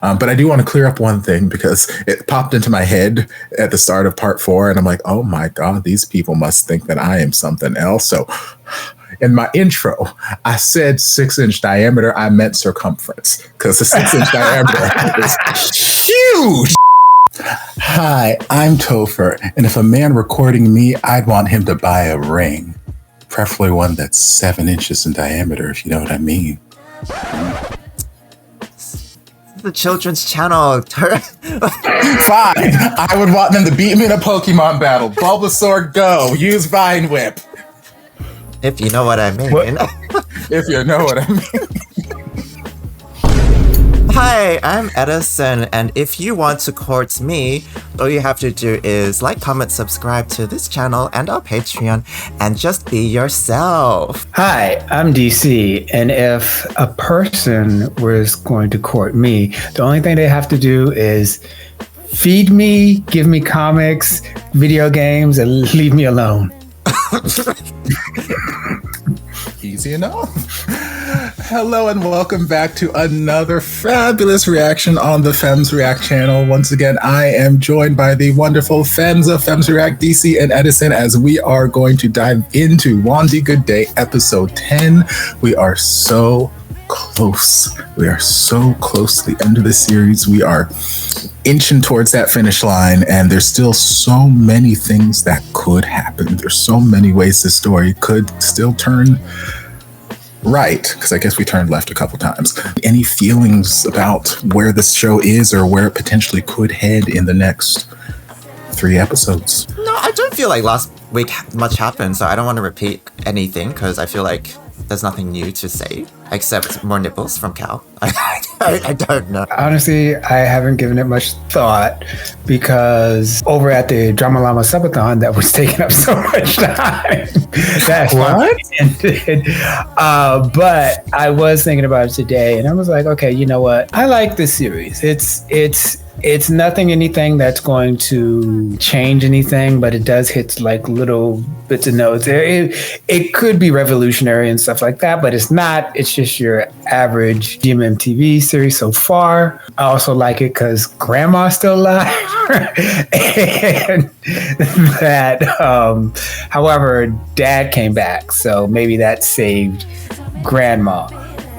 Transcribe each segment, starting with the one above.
But I do want to clear up one thing because it popped into my head at the start of part 4, and I'm like, oh my God, these people must think that I am something else. So in my intro, I said 6-inch diameter. I meant circumference because the 6-inch diameter is huge. Hi, I'm Topher, and if a man were courting me, I'd want him to buy a ring, preferably one that's 7 inches in diameter, if you know what I mean. The children's channel. Fine. I would want them to beat me in a Pokemon battle. Bulbasaur, go. Use Vine Whip. If you know what I mean. If you know what I mean. Hi, I'm Edison, and if you want to court me, all you have to do is like, comment, subscribe to this channel and our Patreon, and just be yourself. Hi, I'm DC, and if a person was going to court me, the only thing they have to do is feed me, give me comics, video games, and leave me alone. Easy enough. Hello and welcome back to another fabulous reaction on the Femmes React channel. Once again, I am joined by the wonderful Femmes of Femmes React, DC and Edison, as we are going to dive into Wandee Goodday episode 10. We are so close. We are so close to the end of the series. We are inching towards that finish line, and there's still so many things that could happen. There's so many ways this story could still turn right, because I guess we turned left a couple times. Any feelings about where this show is or where it potentially could head in the next 3 episodes? No, I don't feel like last week much happened, so I don't want to repeat anything because I feel like there's nothing new to say except more nipples from Cal. I don't know. Honestly, I haven't given it much thought because over at the Drama Llama Subathon, that was taking up so much time. That's what? Ended. But I was thinking about it today, and I was like, okay, you know what? I like this series. It's nothing, anything that's going to change anything, but it does hit like little bits of notes. It could be revolutionary and stuff like that, but it's not. It's just your average GMMTV series so far. I also like it because Grandma's still alive. And that, however, Dad came back. So maybe that saved Grandma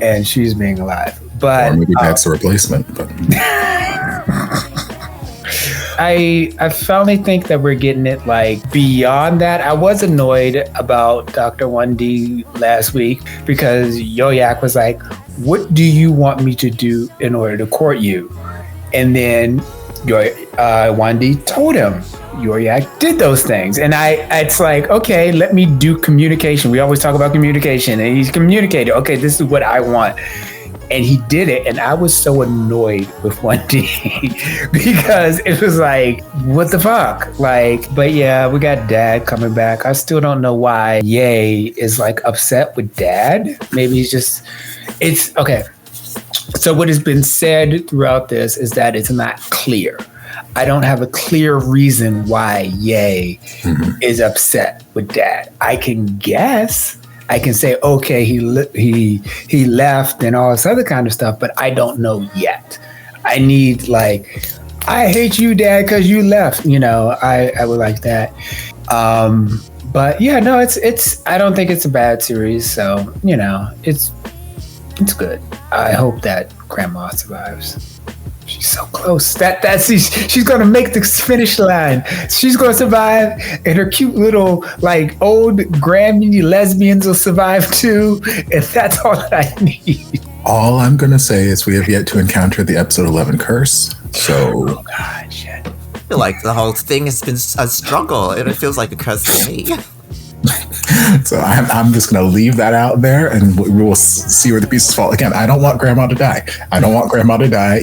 and she's being alive. But, or maybe that's the replacement. But. I finally think that we're getting it like beyond that. I was annoyed about Dr. Wandee last week because Yoyak was like, what do you want me to do in order to court you? And then Wandee told him Yoyak did those things. And it's like, okay, let me do communication. We always talk about communication, and he's communicated. Okay, this is what I want. And he did it, and I was so annoyed with Wandee because it was like, what the fuck? Like, but yeah, we got Dad coming back. I still don't know why Ye is like upset with Dad. Maybe it's okay. So what has been said throughout this is that it's not clear. I don't have a clear reason why Ye is upset with Dad. I can guess. I can say, okay, he left and all this other kind of stuff, but I don't know yet. I need like, I hate you, Dad, because you left. You know, I would like that. But yeah, no, it's. I don't think it's a bad series. So you know, it's good. I hope that Grandma survives. She's so close. She's gonna make the finish line. She's gonna survive, and her cute little like old Grammy lesbians will survive too. And that's all that I need. All I'm gonna say is we have yet to encounter the episode 11 curse. So, oh God, shit. I feel like the whole thing has been a struggle, and it feels like a curse to me. So I'm just going to leave that out there, and we will see where the pieces fall. Again, I don't want Grandma to die.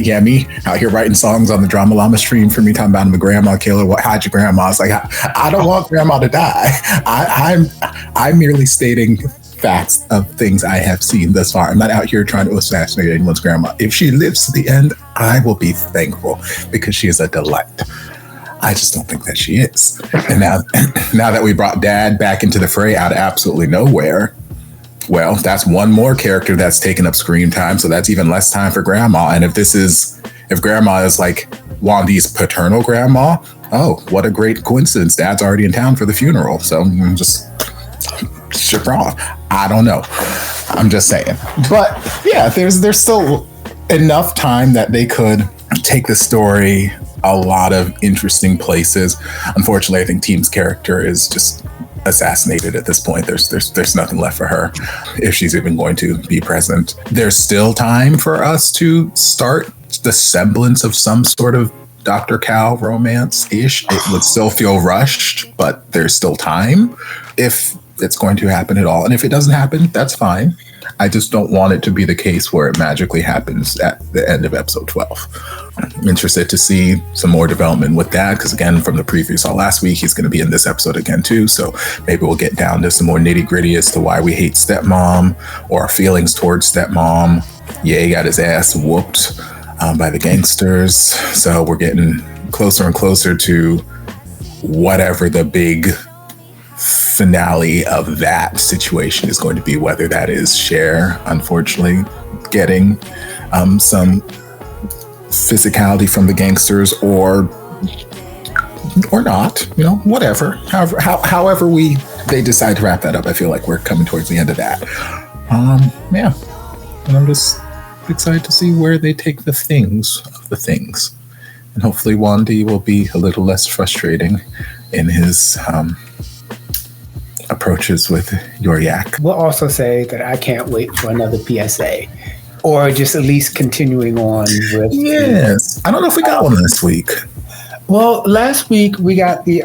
Yeah, me out here writing songs on the Drama Llama stream for me talking about I'm a grandma killer. What hide your grandma? It's like I don't want Grandma to die. I'm merely stating facts of things I have seen thus far. I'm not out here trying to assassinate anyone's grandma. If she lives to the end, I will be thankful because she is a delight. I just don't think that she is. And now that we brought Dad back into the fray out of absolutely nowhere, well, that's one more character that's taken up screen time. So that's even less time for Grandma. And if this is If grandma is like Wandee's paternal grandma, oh, what a great coincidence. Dad's already in town for the funeral. So just ship her off. I don't know. I'm just saying. But yeah, there's still enough time that they could take the story a lot of interesting places. Unfortunately, I think Team's character is just assassinated at this point. There's nothing left for her if she's even going to be present. There's still time for us to start the semblance of some sort of Dr. Cal romance-ish. It would still feel rushed, but there's still time if it's going to happen at all. And if it doesn't happen, that's fine. I just don't want it to be the case where it magically happens at the end of episode 12. I'm interested to see some more development with that, because again, from the preview we saw last week, he's going to be in this episode again too. So maybe we'll get down to some more nitty gritty as to why we hate stepmom or our feelings towards stepmom. Ye got his ass whooped by the gangsters. So we're getting closer and closer to whatever the big finale of that situation is going to be, whether that is Cher, unfortunately, getting some physicality from the gangsters or not, whatever. However they decide to wrap that up, I feel like we're coming towards the end of that. Yeah. And I'm just excited to see where they take the things. And hopefully Wandee will be a little less frustrating in his approaches with Yoryak. We'll also say that I can't wait for another PSA, or just at least continuing on with. Yes, I don't know if we got one this week. Well, last week we got the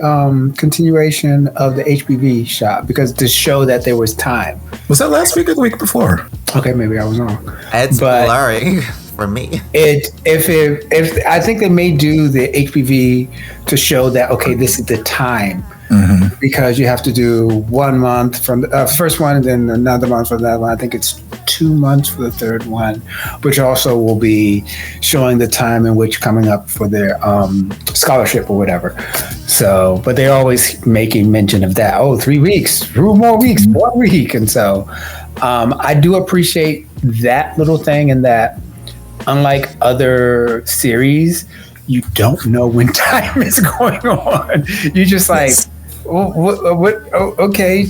continuation of the HPV shot, because to show that there was time. Was that last week or the week before? Okay, maybe I was wrong. It's blurring for me. If I think they may do the HPV to show that, okay, this is the time. Mm-hmm. Because you have to do 1 month from the first one, and then another month for that one. I think it's 2 months for the third one, which also will be showing the time in which coming up for their scholarship or whatever. So, but they're always making mention of that. Oh, 3 weeks, 2 more weeks, 1 week. And so I do appreciate that little thing, and that unlike other series, you don't know when time is going on. You're just like, what? Oh, okay,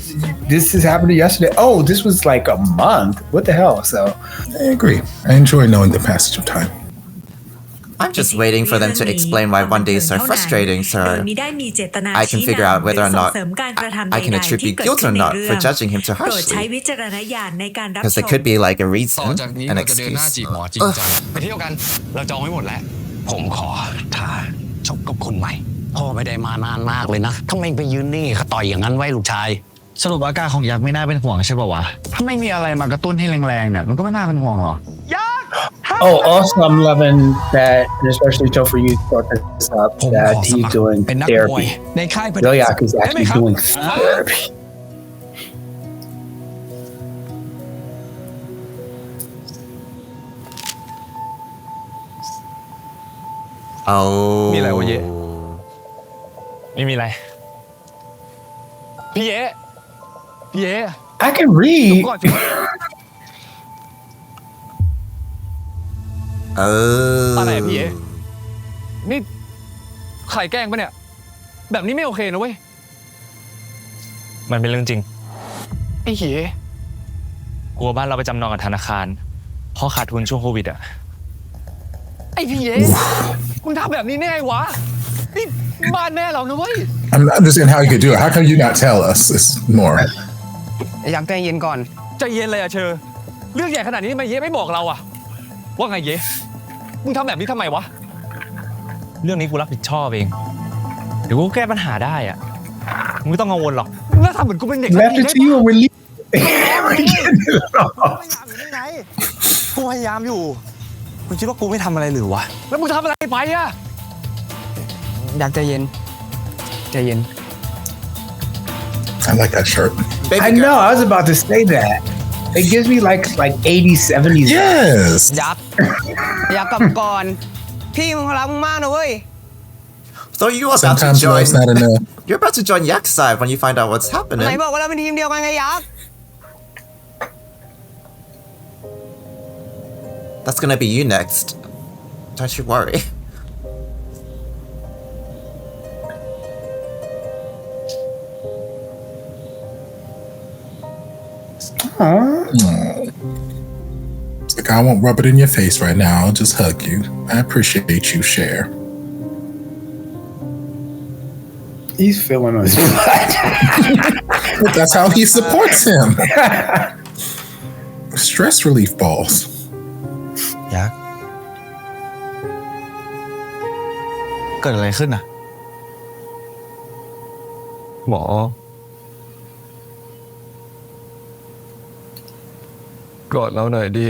this is happening yesterday. Oh, this was like a month. What the hell? So I agree. I enjoy knowing the passage of time. I'm just waiting for them to explain why Wandee is so frustrating, so I can figure out whether or not I can attribute guilt or not for judging him too harshly. Because there could be like a reason, an excuse. ไปเที่ยวกันเราจองไว้หมดแล้วผมขอถ้าจบกับคนใหม่พ่อไม่ได้มานานมากเลยนะทำไมไปยืนนี่เขาต่อยอย่างนั้นไว้ลูกชายสรุปอาการของยักษ์ไม่น่าเป็นห่วงใช่ป่าววะถ้าไม่มีอะไรมากระตุ้นให้แรงๆเนี่ยมันก็ไม่น่าเป็นห่วงหรอก Oh, also I'm loving that, and especially Topher, you brought this up, that he's doing therapy. Yoryak is actually doing therapy. Oh. มีอะไรวะเยไม่มีอะไรพี่เย I can read. ก่อนสิอะไรพี่เยนี่ใครแกล้งปะเนี่ยแบบนี้ไม่โอเคนะเว้ยมันเป็นเรื่องจริงไอ้เหี้ยกลัวบ้านเราไปจำนองกับธนาคารเพราะขาดทุนช่วงโควิดอ่ะไอ้พี่เยมึงทำแบบนี้แน่วะนี่บ้านแม่เรานะเว้ย I'm not understanding how you could do it. How come you not tell us this more? อยากใจเย็นก่อนใจเย็นเลยอะเชอเรื่องใหญ่ขนาดนี้ทำไมเยไม่บอกเราอะว่าไงเยมึงทำแบบนี้ทำไมวะเรื่องนี้กูรับผิดชอบเองเดี๋ยวกูแก้ปัญหาได้อะมึงไม่ต้องกังวลหรอกมึงก็ทำเหมือนกูเป็นเด็ก Left it to you or release. กูพยายามอยู่มึงคิดว่ากูไม่ทำอะไรหรือวะแล้วมึงทำอะไรไปอะอยากใจเย็น I like that shirt. I know. I was about to say that. It gives me like 80s, 70s. Yes. อยากกลับก่อนพี่มึงรักมึงมากนะเว้ย So Sometimes love's not enough. You're about to join Yak's side when you find out what's happening. ไหนบอกว่าเราเป็นทีมเดียวกันไงยักษ์ That's gonna be you next. Don't you worry. It's like, I won't rub it in your face right now. I'll just hug you. I appreciate you, Cher. He's feeling on his blood. But that's how he supports him. Stress relief balls. ยักษ์เกิดอะไรขึ้นอ่ะ หมอ กอดเราหน่อยดี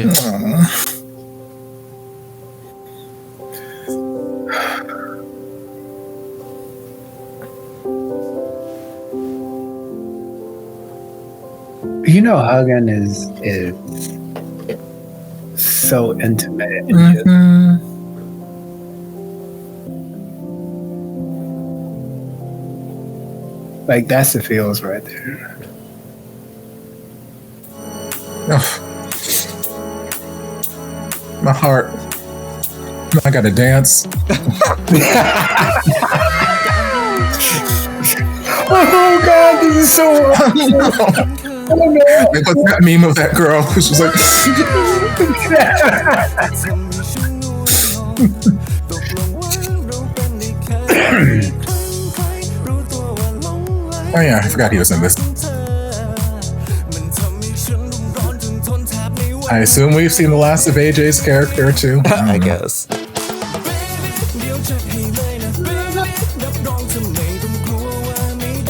You know, hugging is so intimate. And just, like, that's the feels right there. Ugh. My heart. I gotta dance. Oh God, this is so. Like, what's that meme of that girl? She's like, oh yeah, I forgot he was in this. I assume we've seen the last of AJ's character too. I guess.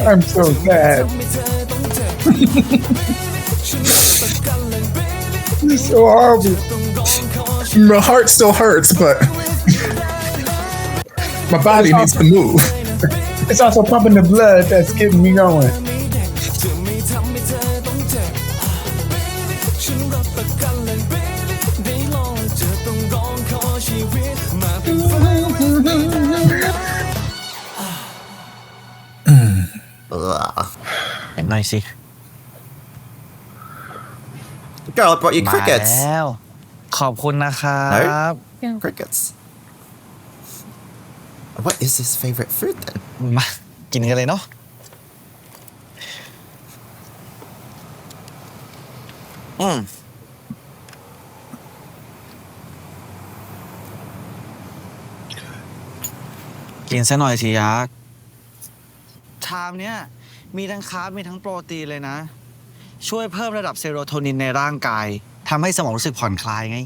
I'm so sad. It's so horrible. My heart still hurts, but my body needs to move. It's also pumping the blood that's getting me going. Ugh. เห็นหน่อยสิ Girl, I brought you มา crickets. แล้ว ขอบคุณนะครับ Crickets. What is his favorite food then? มากินกันเลยเนาะกินซะหน่อยสิยักษ์ชามเนี้ยมีทั้งคาร์บมีทั้งโปรตีนเลยนะ ช่วยเพิ่มระดับเซโรโทนินในร่างกายทำให้สมองรู้สึกผ่อนคลายไง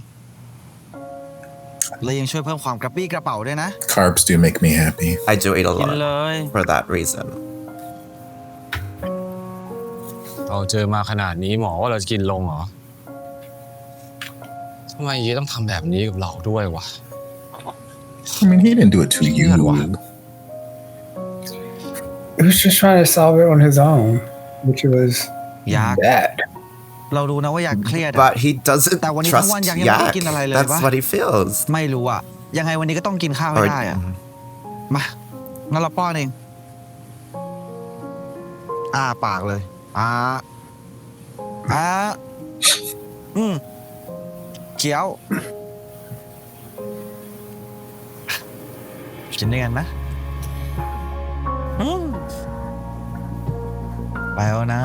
และยังช่วยเพิ่มความกระปรี้กระเป๋าด้วยนะ Carbs do make me happy. I do eat a กินเล lot ย for that reason. เราเจอมาขนาดนี้หมอว่าเราจะกินลงเหรอ ทำไมยีต้องทำแบบนี้กับเราด้วยวะ I mean, he didn't do it to you. He was just trying to solve it on his own, which was ยักษ์ bad. เรารู้นะว่าอยากเครียดอะ But he doesn't แต่วันนี้ trust ทั้งวันยังไม่ได้กินอะไรเลย That's ปะ what he feels. ไม่รู้อะยังไงวันนี้ก็ต้องกินข้าวให้ได้อะมางั้นเราป้อนเองปากเลยเคี้ยวกินด้วยกันนะไปแล้วนะ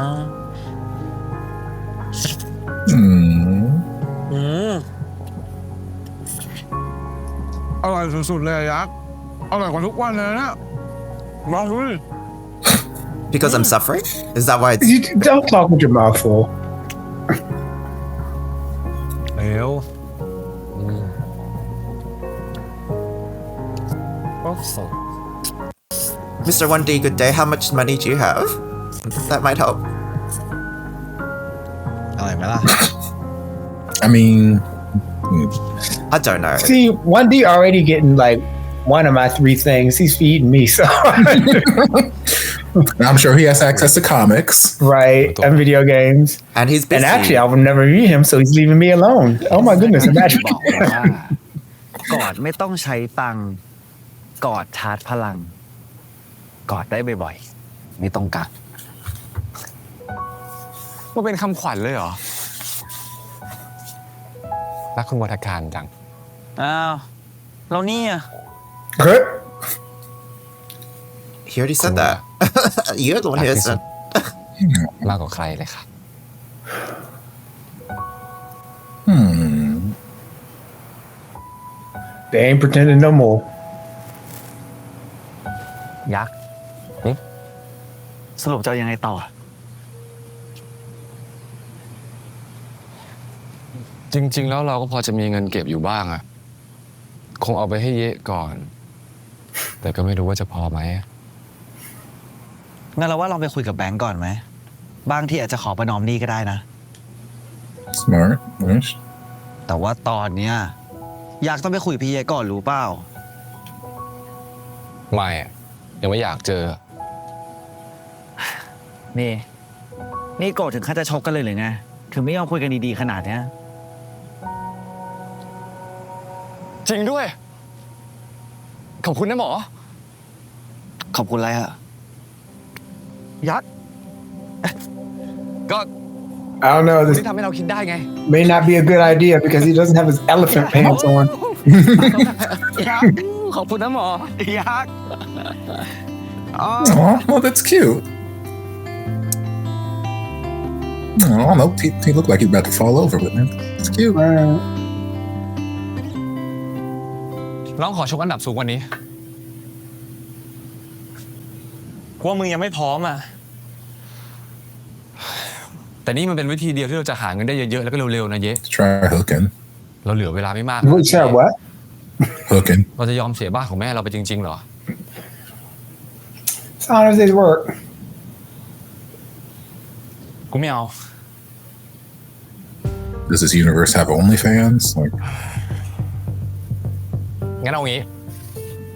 อร่อยสุดๆเลยยักษ์อร่อยกว่าทุกวันเลยนะมาดูดิ Because I'm suffering? Is that why it's... You don't talk with your mouth full. เร็ว Mr. Wandee Goodday, how much money do you have? That might help. อร่อยไหมล่ะ I mean, I don't know. See, Wandee already getting like one of my 3 things. He's feeding me, so I'm sure he has access to comics. right, and video games. And he's busy. And actually, I would never meet him, so he's leaving me alone. Oh my goodness, imagine. บอกว่ากอดไม่ต้องใช้ตังค์กอดชาร์จพลังกอดได้บ่อยๆไม่ต้องกัก มันเป็นคำขวัญเลยเหรอ รักคุณวัฒการจัง อ้าว แล้วเนี่ย Good. He already said that. You're the one who said. มากกว่าใครเลยครับ They ain't pretending no more. ยักษ์สรุปจะเอายังไงต่อ จริง ๆ แล้วเราก็พอจะมีเงินเก็บอยู่บ้างอะคงเอาไปให้เยะก่อน แต่ก็ไม่รู้ว่าจะพอไหม งั้นเราว่าลองไปคุยกับแบงก์ก่อนไหม บางที่อาจจะขอประนอมหนี้ก็ได้นะ Smart. Nice. แต่ว่าตอนเนี้ยอยากต้องไปคุยกับพี่เยก่อนรู้เปล่า ไม่อะยังไม่อยากเจอ นี่โกรธถึงขั้นจะชกกันเลยหรือไง ถึงไม่ยอมคุยกันดีๆขนาดเนี้ย จริงด้วย ขอบคุณนะหมอ ขอบคุณอะไรอะยักษ์ ก็ I don't know. This ที่ทำให้เราคิดได้ไง may not be a good idea because he doesn't have his elephant pants on. ขอบคุณนะหมอ ยักษ์ Oh, well, that's cute. Oh, no, he looked like he's about to fall over, but man, it's cute. น้องขอชกอันดับสูงกว่านี้ กลัวมึงยังไม่พร้อมอ่ะ แต่นี่มันเป็นวิธีเดียวที่เราจะหาเงินได้เยอะๆแล้วก็เร็วๆนะเยะ Try hooking. เราเหลือเวลาไม่มาก What said what? Hooking. เราจะยอมเสียบ้านของแม่เราไปจริงๆเหรอ It's how does this work? กูไม่เอา Does this universe have OnlyFans? Like, งั้นเอางี้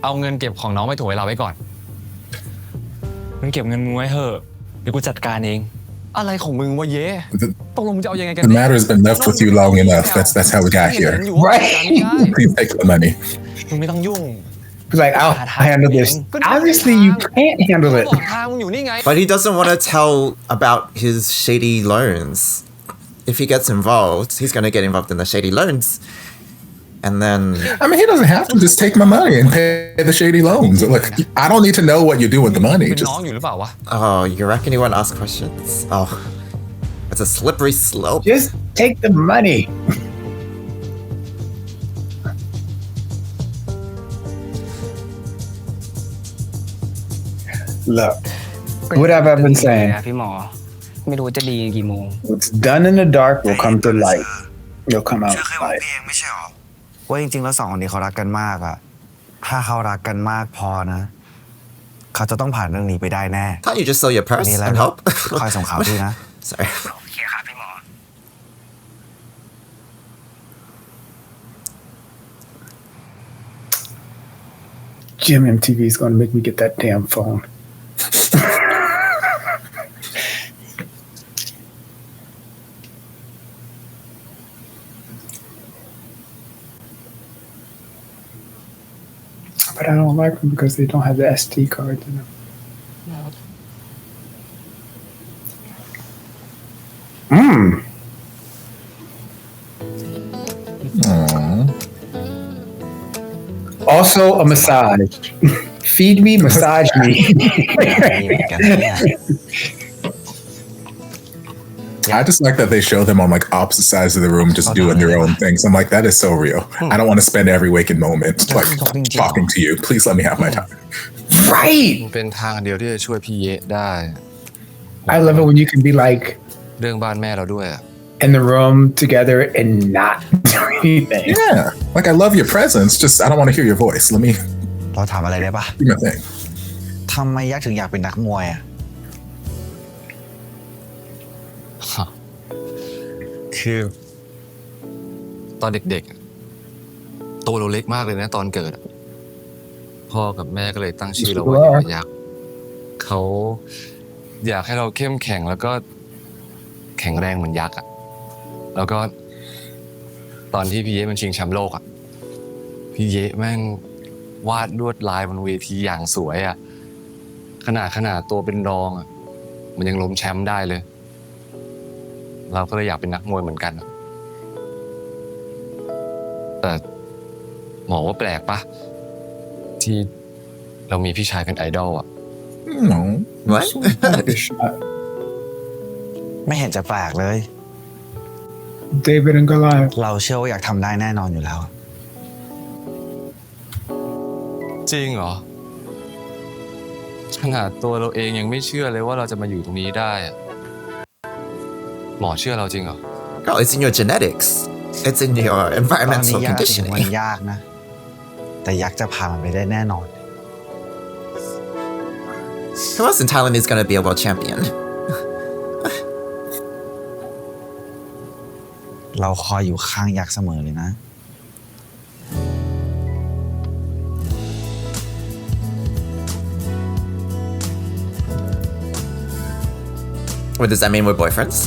เอาเงินเก็บของน้องไปถ่วยเราไว้ก่อน มึงเก็บเงินมึงไว้เถอะเดี๋ยวกูจัดการเอง อะไรของมึงวะเย้ the, ตกลงมึงจะเอายังไงกัน the matter's been left with you long enough. That's how we got เห็น here. อยู่ว่าจัดการไม่ได้ Please take the money. มึงไม่ต้องยุ่ง He's like, I'll handle this. Obviously, you can't handle บ it. อกทางมึงอยู่นี่ไง But he doesn't want to tell about his shady loans. If he gets involved, he's going to get involved in the shady loans. And then I mean, he doesn't have to just take my money and pay the shady loans. Like, I don't need to know what you do with the money. เป็น Just น้องอยู่หรือเปล่าวะ oh, you reckon you want to ask questions? Oh, it's a slippery slope. Just take the money. Look, what have I been saying? พี่หมอ ไม่รู้จะดีกี่โมง What's done in the dark will come to light. It'll come out เธอเคยบอก light. พี่เองไม่ใช่หรอ ว่าจริงๆแล้วสองคนนี้เขารักกันมากอะถ้าเขารักกันมากพอนะ เขาจะต้องผ่านเรื่องนี้ไปได้แน่ Can't you just sell your purse นี่แหละ and help? คอยส่งข่าวพี่นะ Sorry. โอเคครับพี่หมอ Jim MTV is going to make me get that damn phone. But I don't like them because they don't have the SD cards in them. Mmm. Also a massage. Feed me, massage me. นี่เหมือนกันเนี่ย I just like that they show them on like opposite sides of the room, just doing their own things. I'm like, that is so real. I don't want to spend every waking moment like talking to you. Please let me have my time. Right. มันเป็นทางเดียวที่จะช่วยพี่เยะได้ I love it when you can be like เรื่องบ้านแม่เราด้วยอะ in the room together and not do anything. Yeah, like I love your presence. Just I don't want to hear your voice. Let me เราถามอะไรได้ปะ do my thing. ทำไมยักษ์ถึงอยากเป็นนักมวยอะ คือตอนเด็กๆอะตัวเราเล็กมากเลยนะตอนเกิดอะพ่อกับแม่ก็เลยตั้งชื่อเราว่ายักษ์เขาอยากให้เราเข้มแข็งแล้วก็แข็งแรงเหมือนยักษ์อะแล้วก็ตอนที่พี่เยะมันชิงแชมป์โลกอะพี่เยะแม่งวาดลวดลายบนเวทีอย่างสวยอะขนาดตัวเป็นรองอะมันยังล้มแชมป์ได้เลย เราก็เลยอยากเป็นนักมวยเหมือนกันอะแต่ หมอว่าแปลกปะที่เรามีพี่ชายเป็นไอดอลอะ No. What? So take a shot. ไม่เห็นจะแปลกเลย David and Goliath. เราเชื่อว่าอยากทำได้แน่นอนอยู่แล้ว จริงเหรอขนาดตัวเราเองยังไม่เชื่อเลยว่าเราจะมาอยู่ตรงนี้ได้อะหมอเชื่อเราจริงเหรอ Girl, it's in your genetics. It's in your ตอน environmental นี้ยากจริงมัน conditioning. ยากนะ แต่ยักษ์จะพามันไปได้แน่นอน Who else in Thailand is gonna be a world champion? เราคอยอยู่ข้างยักษ์เสมอเลยนะ What does that mean? We're boyfriends?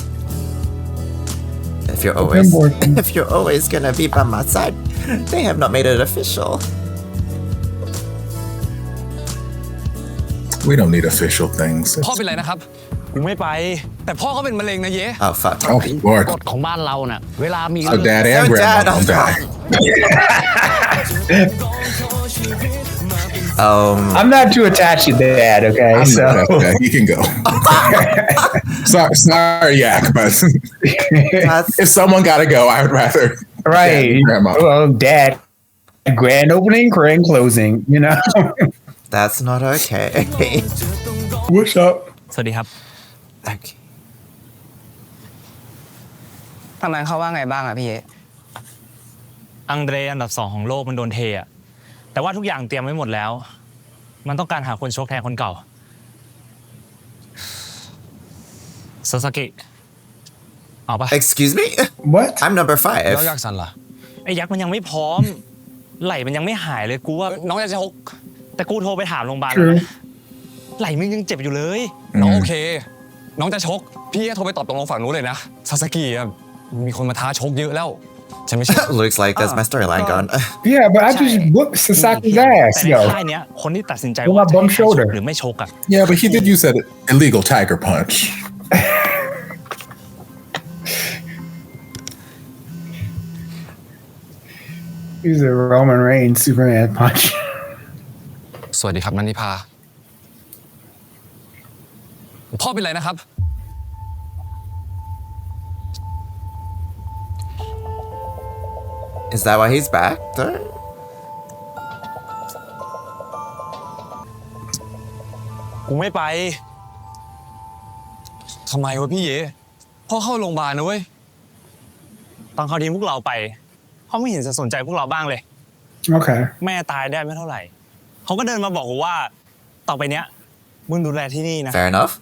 If you're We're always, boyfriends. if you're always gonna be by my side, they have not made it official. We don't need official things. พ่อเป็นไรนะครับกูไม่ไป แต่พ่อเขาเป็นมะเร็งนะเย้ Oh fuck. Oh, Lord. กฎของบ้านเราน่ะ เวลามี So dad and So grandma dad, don't die. I'm not too attached to Dad, okay? I'm So not okay. He can go. sorry, Yak, but That's if someone got to go, I would rather. right. Dad and grandma. Well, Dad, grand opening, grand closing, you know. that's not okay. What's up? สวัสดีครับ Okay. ทำไมเขาว่าไงบ้างอะพี่เอ อังเดรอันดับ2ของโลกมันโดนเทอะแต่ว่าทุกอย่างเตรียมไว้หมดแล้ว มันต้องการหาคนชกแทนคนเก่าซาสกิเอาปะ Excuse me? What? I'm number แล้ว 5. ยักษ์สันล่ะไอ้ยักษ์มันยังไม่พร้อม ไหล่มันยังไม่หายเลยกูว่า น้องอยากจะชก แต่กูโทรไปถามโรงพยาบาลแล้ว True. นะไหล่มึงยังเจ็บอยู่เลย น้องโอเค น้องจะชก พี่โทรไปตอบตกลงฝั่งนู้นเลยนะ ซาสกิอะมีคนมาท้าชกเยอะแล้ว ฉันไม่ใช่ Looks like that's my storyline gone. Yeah, but I just whooped Sasaki's แต่ ass, ใน yo. ค่ายเนี้ยคนที่ตัดสินใจ What ว่า about จะ bum ให้ใครช shoulder? กหรือไม่ชกอะ Yeah, but he did use that illegal tiger punch. He's a Roman Reigns Superman punch. สวัสดีครับนันนิพา พ่อเป็นไรนะครับ Is that why he's back? There? กูไม่ไป ทำไมวะพี่เยพ่อเข้าโรงพยาบาลนะเว้ย ตอนเขาทิ้งพวกเราไปเขาไม่เห็นจะสนใจพวกเราบ้างเลย Okay. แม่ตายได้ไม่เท่าไหร่เขาก็เดินมาบอกกูว่า ต่อไปเนี้ยมึงดูแลที่นี่นะ Fair enough.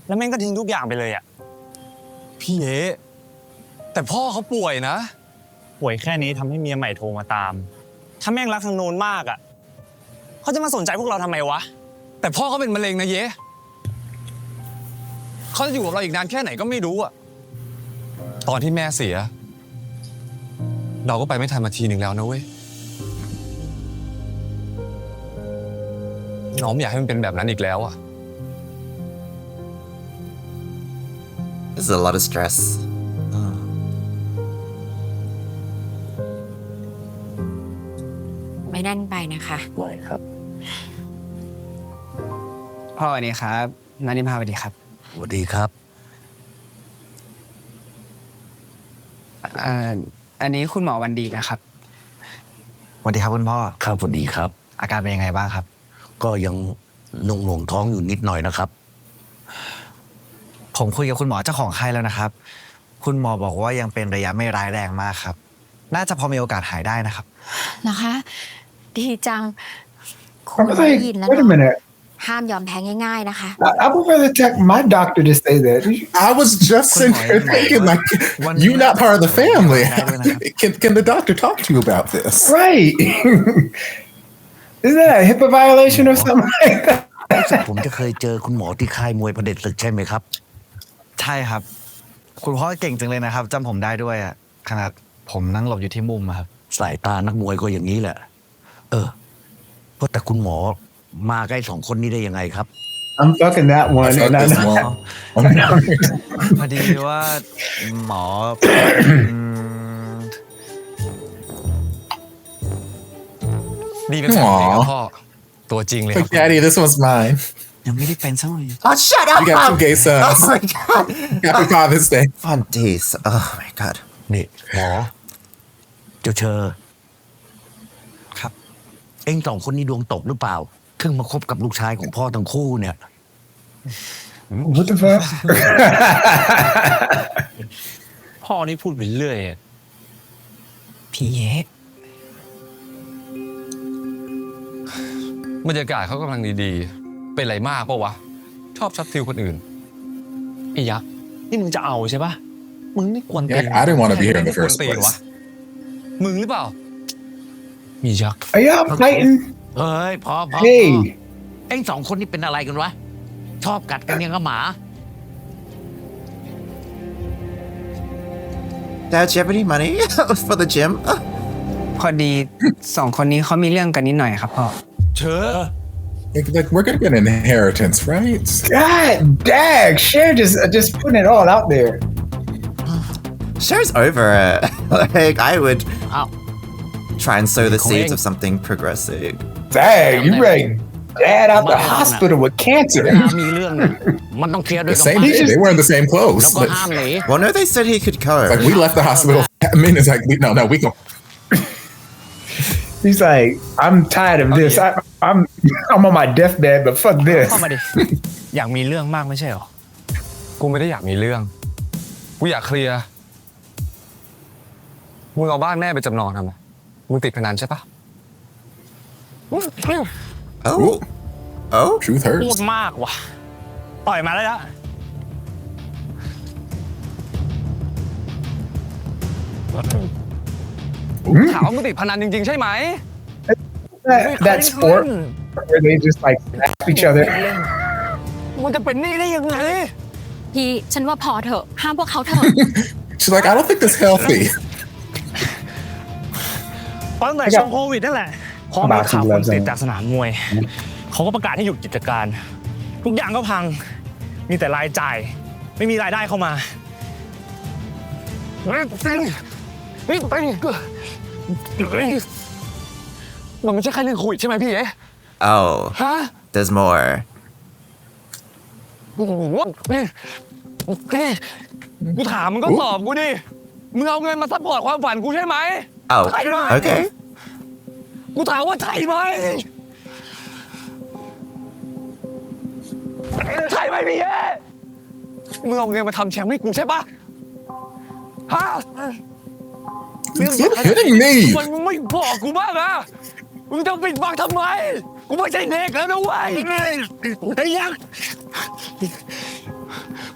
แล้วแม่งก็ทิ้งทุกอย่างไปเลยอ่ะ พี่เยแต่พ่อเขาป่วยนะ ป่วยแค่นี้ทำให้เมียใหม่โทรมาตาม ถ้าแม่งรักทางโน้นมากอ่ะเขาจะมาสนใจพวกเราทำไมวะ แต่พ่อเขาเป็นมะเร็งนะเยเขาจะอยู่กับเราอีกนานแค่ไหนก็ไม่รู้อะตอนที่แม่เสีย เราก็ไปไม่ทันมาทีหนึ่งแล้วนะเว้ย น้องไม่อยากให้มันเป็นแบบนั้นอีกแล้วอะ This is a lot of stress. ไม่แน่นไปนะคะ พ่อสวัสดีครับนันนิพาสวัสดีครับ สวัสดีครับ อันนี้คุณหมอวันดีนะครับ สวัสดีครับคุณพ่อ ครับสวัสดีครับ อาการเป็นยังไงบ้างครับ ก็ยังหน่วงท้องอยู่นิดหน่อยนะครับ ผมคุยกับคุณหมอเจ้าของไข้แล้วนะครับ คุณหมอบอกว่ายังเป็นระยะไม่ร้ายแรงมากครับ น่าจะพอมีโอกาสหายได้นะครับ นะคะ ดีจัง คุณ I'm ได้ like, ยินแล้ว wait a เนาะ minute. ห้ามยอมแพ้ง่ายๆนะคะ I would rather check my doctor to say that. I was just sitting here thinking, like, you not part of the family. Can the doctor talk to you about this? Right. Isn't that a HIPAA violation or something like that? ผมจะเคยเจอคุณหมอที่ค่ายมวยพระเด็จศึกใช่ไหมครับ ใช่ครับ คุณพ่อเก่งจังเลยนะครับจำผมได้ด้วยอะขนาดผมนั่งหลบอยู่ที่มุมอะครับ สายตานักมวยก็อย่างนี้แหละ เพราะแต่คุณหมอมาใกล้2 คนนี้ได้ยังไงครับ I'm fucking that I one. fucked And this I'm wall. พอดีว่าหมอ ดีเป็นแฟนเด็กกับพ่อตัวจริงเลยครับ Like, Daddy, this one's mine. ยังไม่ได้เป็นสักหน่อย Oh, shut up! You got two gay Oh sons. my god! Happy Father's Day. Wandees. Oh my god. นี่หมอ เจ้าเชอ ครับ เอ็งสองคนนี้ดวงตกหรือเปล่าถึงมาคบกับลูกชายของพ่อทั้งคู่เนี่ย What the fuck? พ่อนี่พูดไปเรื่อยอะ พี่เย บรรยากาศเขากำลังดีๆ เป็นไรมากปะวะ ชอบชัดฟิลคนอื่น ไอ้ยักษ์นี่มึงจะเอาใช่ปะมึงนี่กวนตีน Yeah, I didn't want to be here in the ไม่ควร first ตีนวะ place. มึงหรือเปล่า มียักษ์ Are y'all fighting? เฮ้ยพอ Hey. เอ็งสองคนนี้เป็นอะไรกันวะ ชอบกัดกันยังกับหมา Dad, do you have any money for the gym? พอดีสองคนนี้เขามีเรื่องกันนิดหน่อยครับพ่อ เชอ Like, we're gonna get an inheritance, right? God dang, Cher just putting it all out there. Cher's over it. Like, I would Ow. try and sow the seeds Cool. of something progressive. Dang, you ready? Dad out the hospital with เว cancer. ลามีเรื่องเนี่ยมันต้องเคลียร์ด้วย The กัน same ไป day. They were in the same แล้ว clothes. ก็ Like, ห้ามหนี Well, no, they said he could go. we left the hospital. I mean, it's like, no, we go. He's like, I'm tired of this. I'm on my deathbed, but fuck this. เข้ามาดิ อยากมีเรื่องมากไม่ใช่เหรอ กูไม่ได้อยากมีเรื่อง กูอยากเคลียร์ มึงเอาบ้านแม่ไปจำนองทำไมมึงติดพนันใช่ปะ Oh. Oh. Truth พูด hurts. มากว่ะปล่อยมาแล้วนะ ถามว่ามึงติดพนันจริงๆใช่ไหม That sport where they just like slap each other. มันจะเป็นหนี้ได้ยังไง พี่ฉันว่าพอเถอะ ห้ามพวกเขาเถอะ She's like, I don't think this healthy. เพราะตั้งแต่ช่วงโควิดนั่นแหละพอมีข่าวคนติดจากสนามมวย เขาก็ประกาศให้หยุดกิจการ ทุกอย่างก็พัง มีแต่รายจ่าย ไม่มีรายได้เข้ามา มันไม่ใช่แค่เรื่องโควิดใช่ไหมพี่เอ๊ะ Oh. ฮะ There's more. โอ้โหกูถามมึงก็ตอบกูดิ มึงเอาเงินมาซัพพอร์ตความฝันกูใช่ไหม Oh. ใช่ไหม Okay. กูถามว่าใช่ไหม ใช่ไหมพี่เอ๊ะมึงเอาเงินมาทำแชมป์ให้กูใช่ปะฮะ You're kidding me. ทำไมมึงไม่บอกกูบ้างอะมึงจะปิดบังทำไม กูไม่ใช่เด็กแล้วนะเว้ยไอ้ยักษ์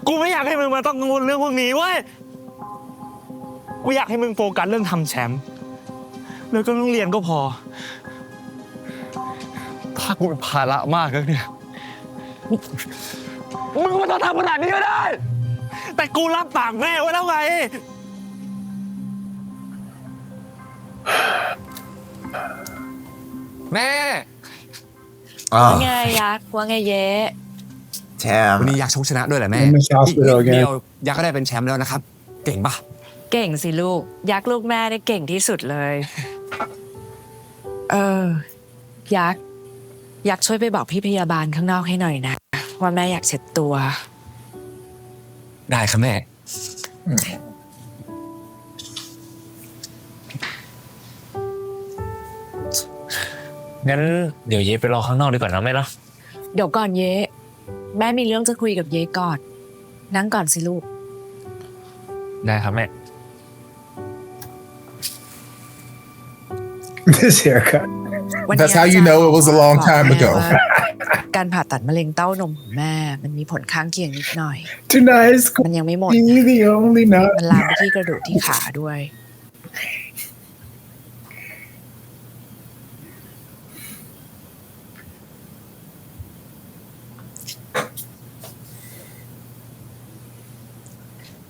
กูไม่อยากให้มึงมาต้องกังวลเรื่องพวกนี้เว้ย กูอยากให้มึงโฟกัสเรื่องทำแชมป์ แล้วก็ต้องเรียนก็พอ ถ้ากูเป็นภาระมากแล้วเนี่ย มึงไม่ต้องทำขนาดนี้ก็ได้ แต่กูรับปากแม่ไว้แล้วไง แม่ Oh. ไงยักษ์ว่าไงเย้ Damn. วันนี้ยักษ์ชกชนะด้วยแหละแม่ In the hospital เดี again. ยวยักษ์ก็ได้เป็นแชมป์แล้วนะครับ เก่งปะ เก่งสิลูก ยักษ์ลูกแม่ได้เก่งที่สุดเลย ยักษ์ช่วยไปบอกพี่พยาบาลข้างนอกให้หน่อยนะ ว่าแม่อยากเช็ดตัว ได้ครับแม่ งั้นเดี๋ยวเย้ไปรอข้างนอกดีกว่านะแม่เนาะ เดี๋ยวก่อนเย้แม่มีเรื่องจะคุยกับเย้ก่อน นั่งก่อนสิลูก ได้ครับแม่ This haircut. วันนี้ That's how you know it was a long time บอกแม่ ago. ว่าการผ่าตัดมะเร็งเต้านมของแม่ มันมีผลข้างเคียงนิดหน่อย Tonight is มันยังไม่หมด the only night. มันลามไปที่กระดูกที่ขาด้วย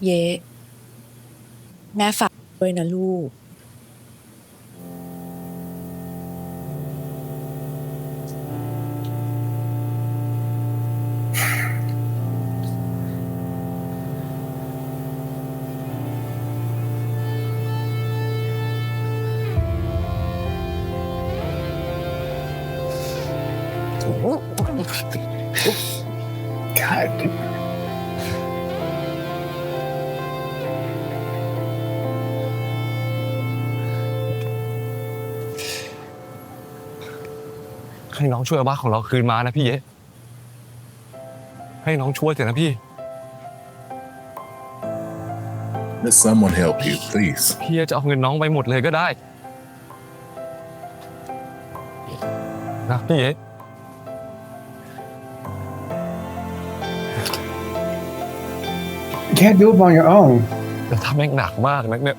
เย้แม่ฝากด้วยนะลูก God. ให้น้องช่วยเอาบ้านของเราคืนมานะพี่เอ๊ะให้น้องช่วยเถอะนะพี่ Let someone help you, please. พี่จะเอาเงินน้องไปหมดเลยก็ได้นะพี่เอ๊ะ You can't do it on your own. แต่ถ้าแม่งหนักมากนักเนี่ย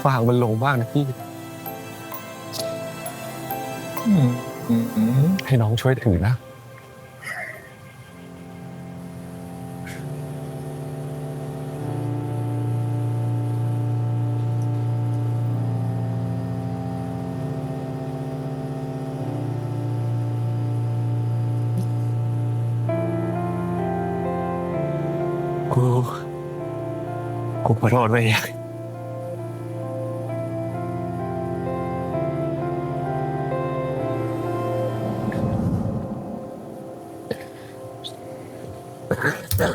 ฝากมันลงบ้างนะพี่ให้น้องช่วยถือนะกูขอโทษไป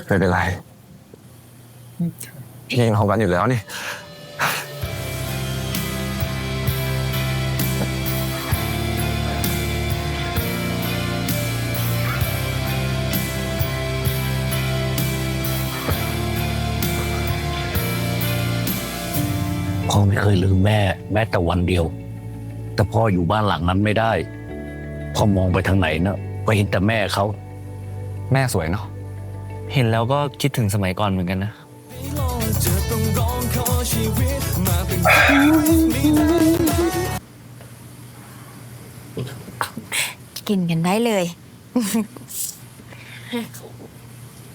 ไม่เป็นไรพี่ยังทำกันอยู่แล้วนี่พ่อไม่เคยลืมแม่แม้แต่วันเดียว แต่พ่ออยู่บ้านหลังนั้นไม่ได้พ่อมองไปทางไหนนะก็เห็นแต่แม่เขา แม่สวยเนาะเห็นแล้วก็คิดถึงสมัยก่อนเหมือนกันนะ กินกันได้เลย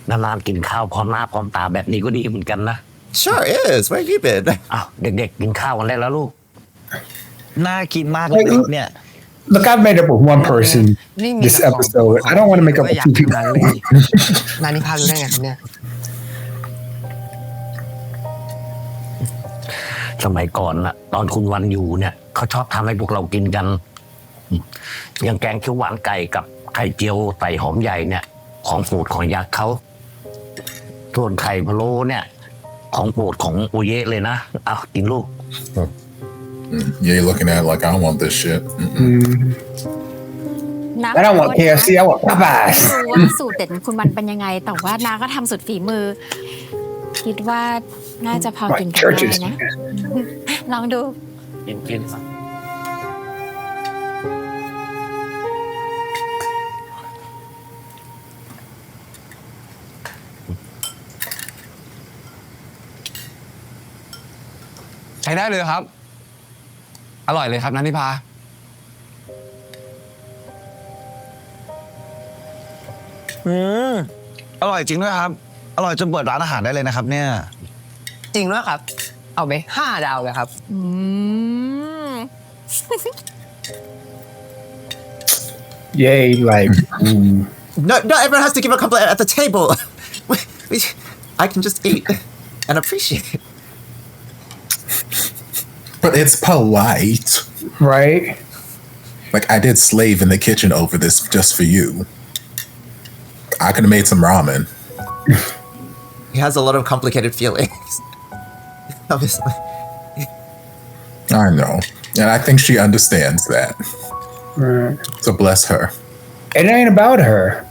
นานๆกินข้าวพร้อมหน้าพร้อมตาแบบนี้ก็ดีเหมือนกันนะ Sure is. Where have you been? อ้าวเด็กๆกินข้าวกันได้แล้วลูก น่ากินมากเลยครับเนี่ย Look, I've made up with one person this episode. I don't want to make up with two people. นานิพารู้ได้ไงครับเนี่ย สมัยก่อนน่ะตอนคุณวันอยู่เนี่ยเขาชอบทำให้พวกเรากินกันอย่างแกงเขียวหวานไก่กับไข่เจียวใส่หอมใหญ่เนี่ยของโปรดของยักษ์เขาส่วนไข่พะโล้เนี่ยของโปรดของโอเยะเลยนะเอากินลูก Yeah, you're looking at it like I want this shit. I don't want KFC. I want Popeyes. รู้ว่าสูตรเด็ดคุณมันเป็นยังไง แต่ว่านาก็ทำสุดฝีมือ คิดว่าน่าจะพอกินกันได้นะ ลองดู กินใช้ได้เลยครับอร่อยเลยครับนันทิพาอร่อยจริงด้วยครับอร่อยจนเปิดร้านอาหารได้เลยนะครับเนี่ย จริงด้วยครับ เอาไป5 ดาวเลยครับ Yay, like. No, not everyone has to give a compliment at the table. I can just eat and appreciate it. But it's polite. Right? Like, I did slave in the kitchen over this just for you. I could have made some ramen. He has a lot of complicated feelings. Obviously. I know. And I think she understands that. Right. So bless her. It ain't about her.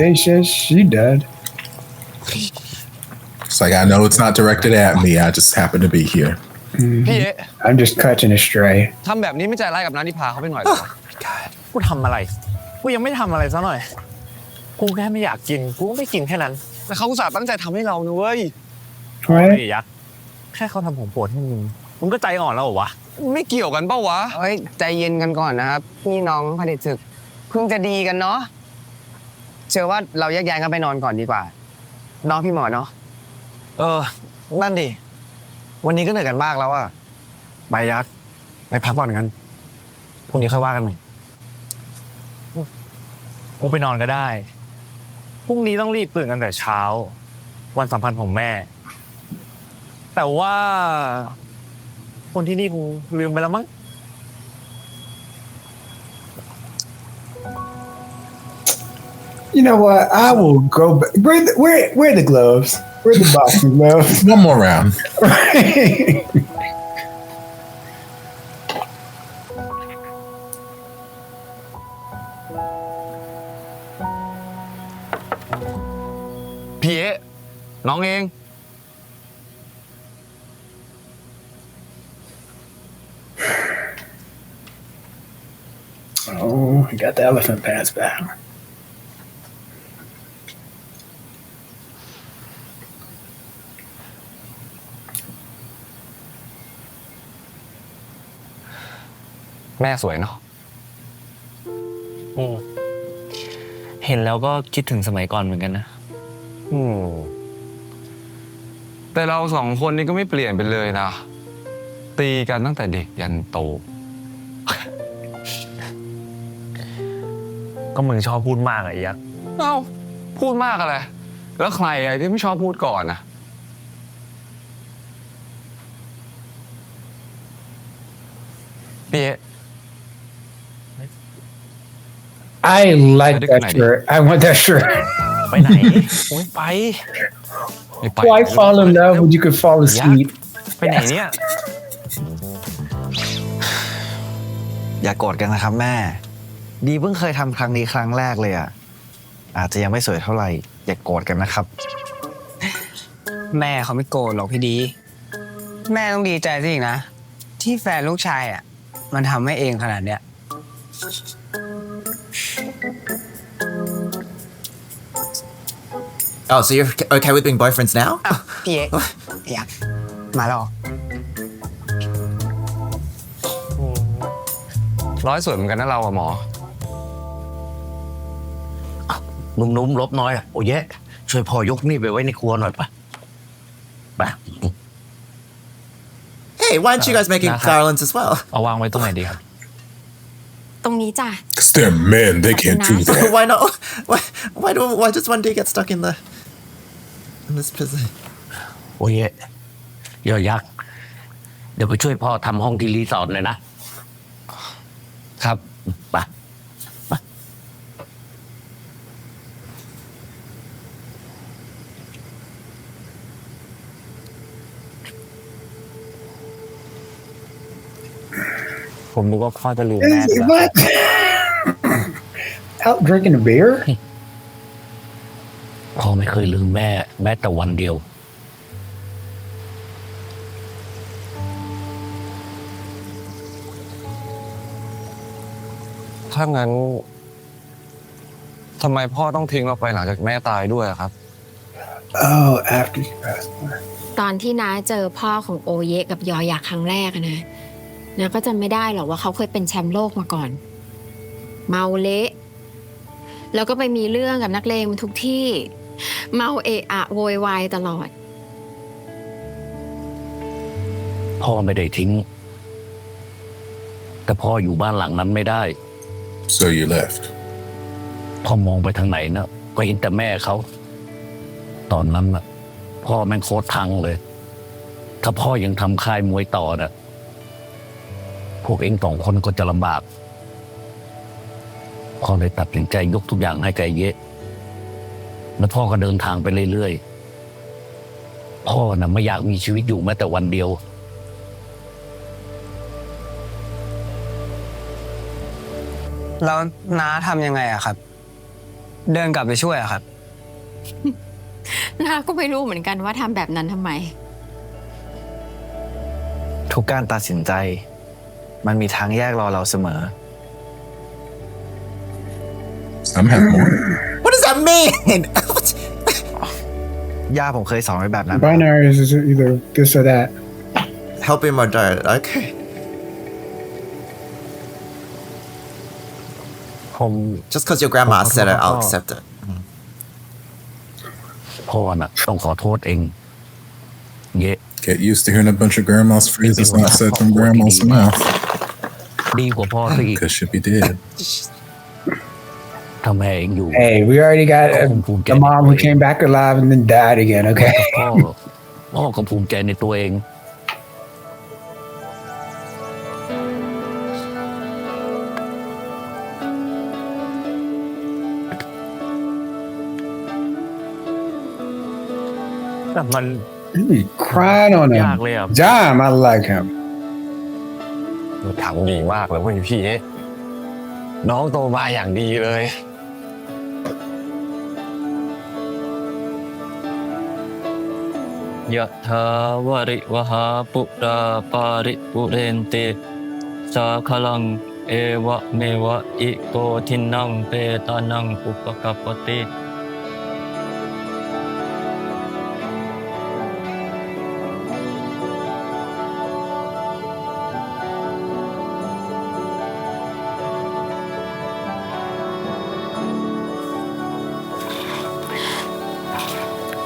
It's just she does. It's like, I know it's not directed at me. I just happen to be here. พี่เอ๊ะ I'm just catching a stray. ทำแบบนี้ไม่ใจร้ายกับนันทิพาเขาไปหน่อยเหรอ กูทำอะไรกูยังไม่ทำอะไรซะหน่อยกูแค่ไม่อยากกินกูก็ไม่กินแค่นั้น แต่เขาอุตส่าห์ตั้งใจทำให้เรานะเว้ย ไอ้ Right? ยักษ์แค่เขาทำผมโปรดให้มึงก็ใจอ่อนแล้วเหรอวะ ไม่เกี่ยวกันเป้าวะ เฮ้ย ใจเย็นกันก่อนนะครับ พี่น้องเผด็จศึกเพิ่งจะดีกันเนาะเชื่อว่าเราแยกย้ายกันไปนอนก่อนดีกว่าน้องพี่หมอเนาะ นั่นดิวันนี้ก็เหนื่อยกันมากแล้วอะ ไปยักษ์ไปพักผ่อนกันพรุ่งนี้ค่อยว่ากันใหม่กูไปนอนก็ได้พรุ่งนี้ต้องรีบตื่นกันแต่เช้า วันสำคัญของแม่ แต่ว่าคนที่นี่กูลืมไปแล้วมั้ง You know what? I will go back. Where are the gloves? Where are the boxing gloves? One more round. พี่เอ๊ะน้องเอง Oh, he got the elephant pants back. แม่สวยเนาะ เห็นแล้วก็คิดถึงสมัยก่อนเหมือนกันนะ แต่เราสองคนนี้ก็ไม่เปลี่ยนไปเลยนะ ตีกันตั้งแต่เด็กยันโต ก็มึงชอบพูดมากอะไอ้ยักษ์ เอ้าพูดมากอะไร แล้วใครไอ้ที่ไม่ชอบพูดก่อนนะพี่เอ๊ะ I like that shirt. I want that shirt. ไปไหน โอ้ยไป ไม่ไป Why fall in love when you could fall asleep? ไปไหนเนี่ย อย่าโกรธกันนะครับแม่ ดีเพิ่งเคยทำครั้งนี้ครั้งแรกเลยอ่ะ อาจจะยังไม่สวยเท่าไหร่ อย่าโกรธกันนะครับ แม่เขาไม่โกรธหรอกพี่ดี แม่ต้องดีใจสิอีกนะ ที่แฟนลูกชายอ่ะ มันทำให้เองขนาดเนี้ย Oh, so you're okay with being boyfriends now? พี่เอ๊ะอยากมาหรอ ร้อยสวยเหมือนกันนะเราอะหมอ นุ่มๆลบน้อยโอ้ยช่วยพ่อยกนี่ไปไว้ในครัวหน่อยปะไป Hey, why aren't you guys making garlands as well? เอาวางไว้ตรงไหนดีครับ ตรงนี้จ้ะ 'Cause they're men, they can't do that. Why not? Why does Wandee get stuck in this position? โอ้ยยอยักษ์เดี๋ยวไปช่วยพ่อทำห้องที่รีสอร์ทเลยนะ ครับ ไป ผมนึกว่าพ่อจะลืมแม่ไปแล้ว What? Out drinking a beer? พ่อไม่เคยลืมแม่แม้แต่วันเดียว ถ้างั้นทำไมพ่อต้องทิ้งเราไปหลังจากแม่ตายด้วยอะครับ Oh, after she passed away. ตอนที่น้าเจอพ่อของโอเยะกับยอยักษ์ครั้งแรกอะนะน้าก็จำไม่ได้หรอกว่าเขาเคยเป็นแชมป์โลกมาก่อน เมาเละแล้วก็ไปมีเรื่องกับนักเลงมันทุกที่ เมาเอะอะโวยวายตลอด พ่อไม่ได้ทิ้ง แต่พ่ออยู่บ้านหลังนั้นไม่ได้ So you left. พ่อมองไปทางไหนนะก็เห็นแต่แม่เขา ตอนนั้นน่ะ พ่อแม่งโคตรทังเลย ถ้าพ่อยังทำค่ายมวยต่อน่ะ พวกเองสองคนก็จะลำบาก พ่อเลยตัดสินใจยกทุกอย่างให้ไกเยะ แล้วพ่อก็เดินทางไปเรื่อยๆ พ่อน่ะไม่อยากมีชีวิตอยู่แม้แต่วันเดียว แล้วน้าทำยังไงอะครับ เดินกลับไปช่วยอะครับ น้าก็ไม่รู้เหมือนกันว่าทำแบบนั้นทำไม ทุกการตัดสินใจ มันมีทางแยกรอเราเสมอ Some have more. What does that mean? ย่าผมเคยสอนไว้แบบนั้น Binary is either this or that. Help him or die. Okay. ผม Just because your grandma said it, I'll accept it. พ่อน่ะต้องขอโทษเอง เยะ Get used to hearing a bunch of grandma's phrases not said from grandma's mouth. ดีกว่าพ่อซะอีก Because she'll be dead. ถ้าแม่เองอยู่ Hey, we already got the mom who came back alive and then died again, okay? พ่อก็ภูมิใจในตัวเอง I แต่มัน You be crying on him. Yeah, Liam. Damn, I like him. ทำดีมากเลยเว้ยพี่น้องโตมาอย่างดีเลยยะถาวริวหาปุราปาริปุเรนติสาคลังเอวะเมวะอิโกทินังเปตานังอุปกัปปติ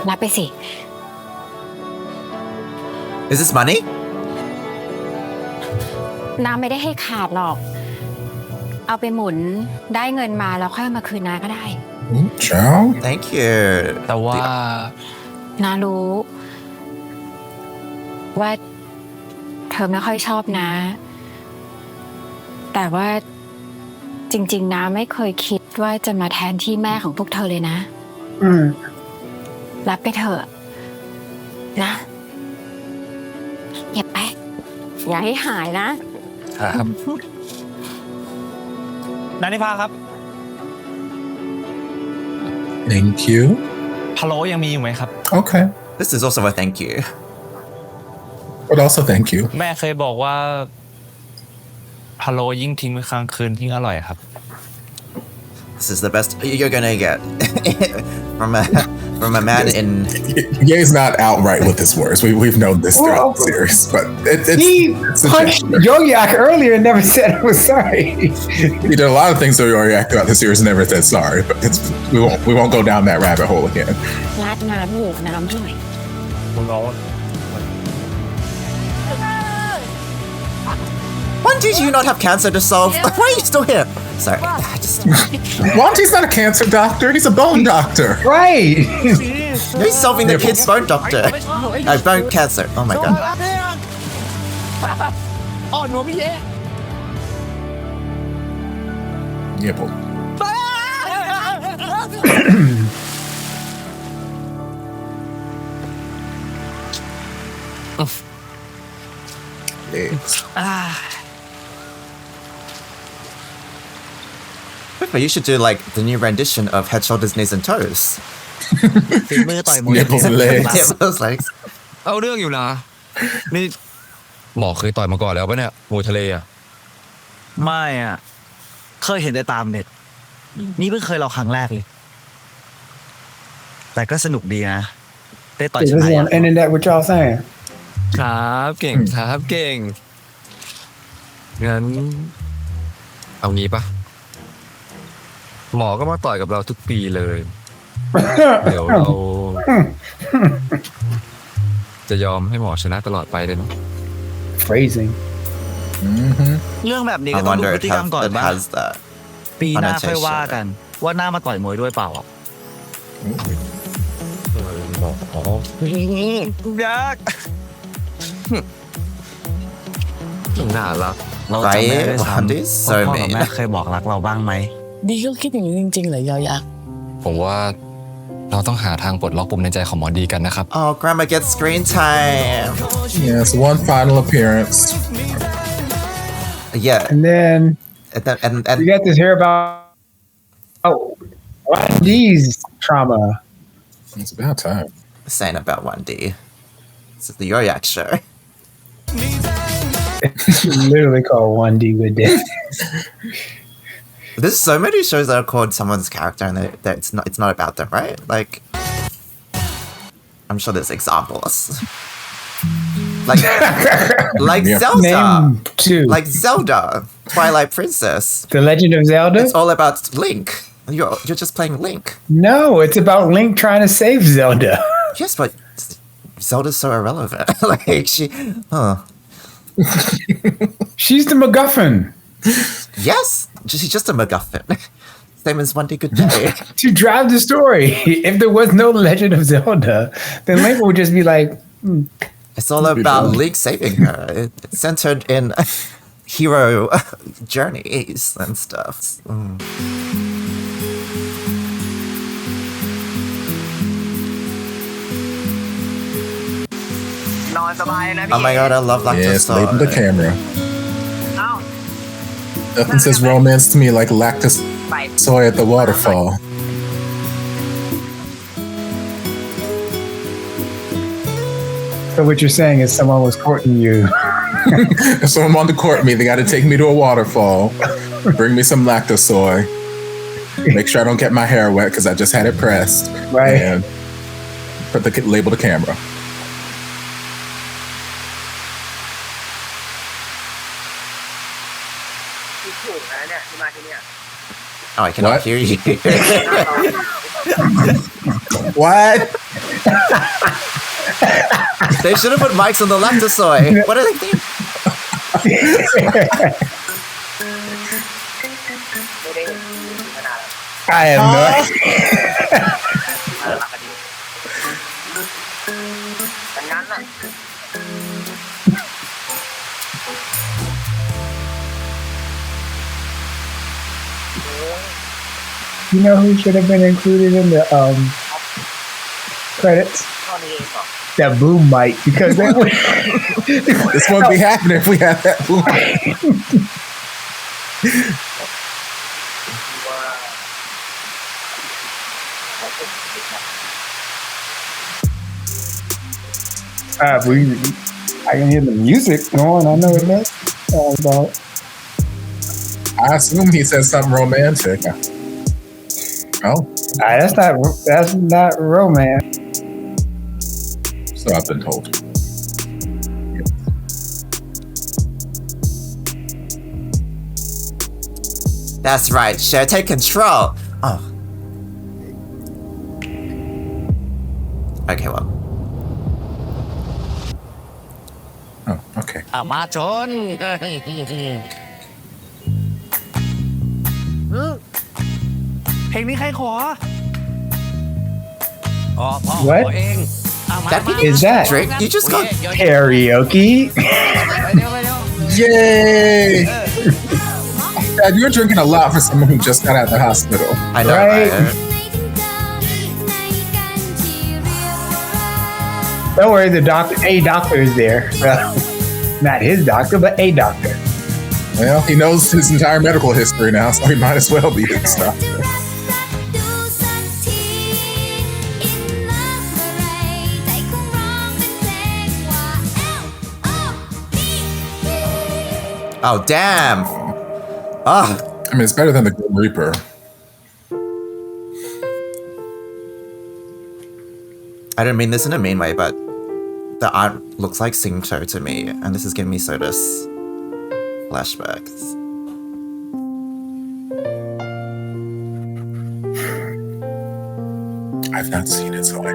รับไปสิ Is this money? น้าไม่ได้ให้ขาดหรอก เอาไปหมุนได้เงินมาแล้วค่อยเอามาคืนน้าก็ได้ Child. Thank you. แต่ว่า น้ารู้ ว่าเธอไม่ค่อยชอบน้าแต่ว่าจริงๆน้าไม่เคยคิดว่าจะมาแทนที่แม่ของพวกเธอเลยนะ รับไปเถอะนะเก็บไปอย่าให้หายนะครับ นานิพาครับ Thank you. พะโล้ยังมีอยู่ไหมครับ Okay. This is also a thank you. But also thank you. แม่เคยบอกว่าพะโล้ยิ่งทิ้งไว้ค้างคืนยิ่งอร่อยครับ This is the best you're gonna get from a man in. Ye's not outright with his words. We've known this throughout the series, but it's He it's a punched gesture. Yo-Yak earlier and never said I was sorry. He did a lot of things that we react throughout the series and never said sorry. But we won't go down that rabbit hole again. ราดน้ำอยู่น้ำด้วย คุณน้อง Why did you not have cancer to solve? Why are you still here? Sorry. Wandee's not a cancer doctor. He's a bone doctor. Right. He's solving the kid's bone doctor. Bone cancer. Oh my god. อ่อนหัวพี่เย่ Nipple. But you should do like the new rendition of Head, Shoulders, Knees and Toes. ฝีมือต่อยมวย Nipples and legs. Yeah, those legs. เอาเรื่องอยู่นะนี่หมอเคยต่อยมาก่อนแล้วปะเนี่ยมวยทะเลอ่ะ ไม่อ่ะ เคยเห็นแต่ตามเน็ต นี่เพิ่งเคยลองครั้งแรกเลย แต่ก็สนุกดีนะ ได้ต่อยช This นะ is on the internet. What y'all saying? ครับเก่งครับเก่งงั้นเอางี้ปะหมอก็มาต่อยกับเราทุกปีเลย เดี๋ยวเราจะยอมให้หมอชนะตลอดไปเลยเนาะ Phrasing. เรื่องแบบนี้ I ก็ต้องดู wonder พฤ if ติกรรมก่อน it บ้าง has that. ปีหน้าค่อยว่ากัน ว่าหน้ามาต่อยมวยด้วยเปล่าอ่ะยาก น่ารัก เราจำไม่ได้ด้วย Right? ซ้ำ Wandee's ว่า so พ่อกับ mean. แม่เคยบอกรักเราบ้างไหม ดีก็คิดอย่างนี้จริงๆเหรอยอยักษ์ ผมว่าเราต้องหาทางปลดล็อกปมในใจของหมอดีกันนะครับ Oh, Grandma gets screen time. Yes, one final appearance. Yeah, And then and you get to hear about Wandee's trauma. It's about time. saying about Wandee. This is the Yoyak show. It's literally called Wandee Goodday. There's so many shows that are called someone's character and that it's not about them, right? Like, I'm sure there's examples. Like Yeah. Zelda, Name two. like Zelda, Twilight Princess. The Legend of Zelda? It's all about Link. You're just playing Link. No, it's about Link trying to save Zelda. Yes, but Zelda's so irrelevant. Like She's the MacGuffin yes, she's just a MacGuffin. Same as Wandee Goodday. to drive the story. If there was no Legend of Zelda, then Link would just be like, It's all about Link saving her. It's centered in hero journeys and stuff. Oh my god, I love lactose Yes, soy. label the camera. Nothing says romance to me like lactose soy at the waterfall. So what you're saying is someone was courting you. If someone wanted to court me, they got to take me to a waterfall, bring me some lactose soy, make sure I don't get my hair wet because I just had it pressed, Right. and label the camera. Oh, I cannot What? hear you. What? They should have put mics on the lactose soy. What are they thinking? I have no idea. You know who should have been included in the credits? That boom mic, because that would This wouldn't be happening if we had that boom. I can hear the music going. I know what that's all about. I assume he said something romantic. Oh, That's not romance. so I've been told. That's right, Cher, take control. Oh. Okay, well. Oh, okay. มาชน เพลงนี้ใครขอ อ๋อพ่อ What? ขอเองเอามา That มา Pete Is that Drake? You just got. karaoke? Yay! Dad, you're drinking a lot for someone who just got out of the hospital. I know, Right. right? Don't worry, a doctor is there. Well, not his doctor, but a doctor. Well, he knows his entire medical history now, so he might as well be his doctor. Oh, damn. Ah. I mean, it's better than the Grim Reaper. I don't mean this in a mean way, but the art looks like Singto to me, and this is giving me Soda's flashbacks. I've not seen it, so I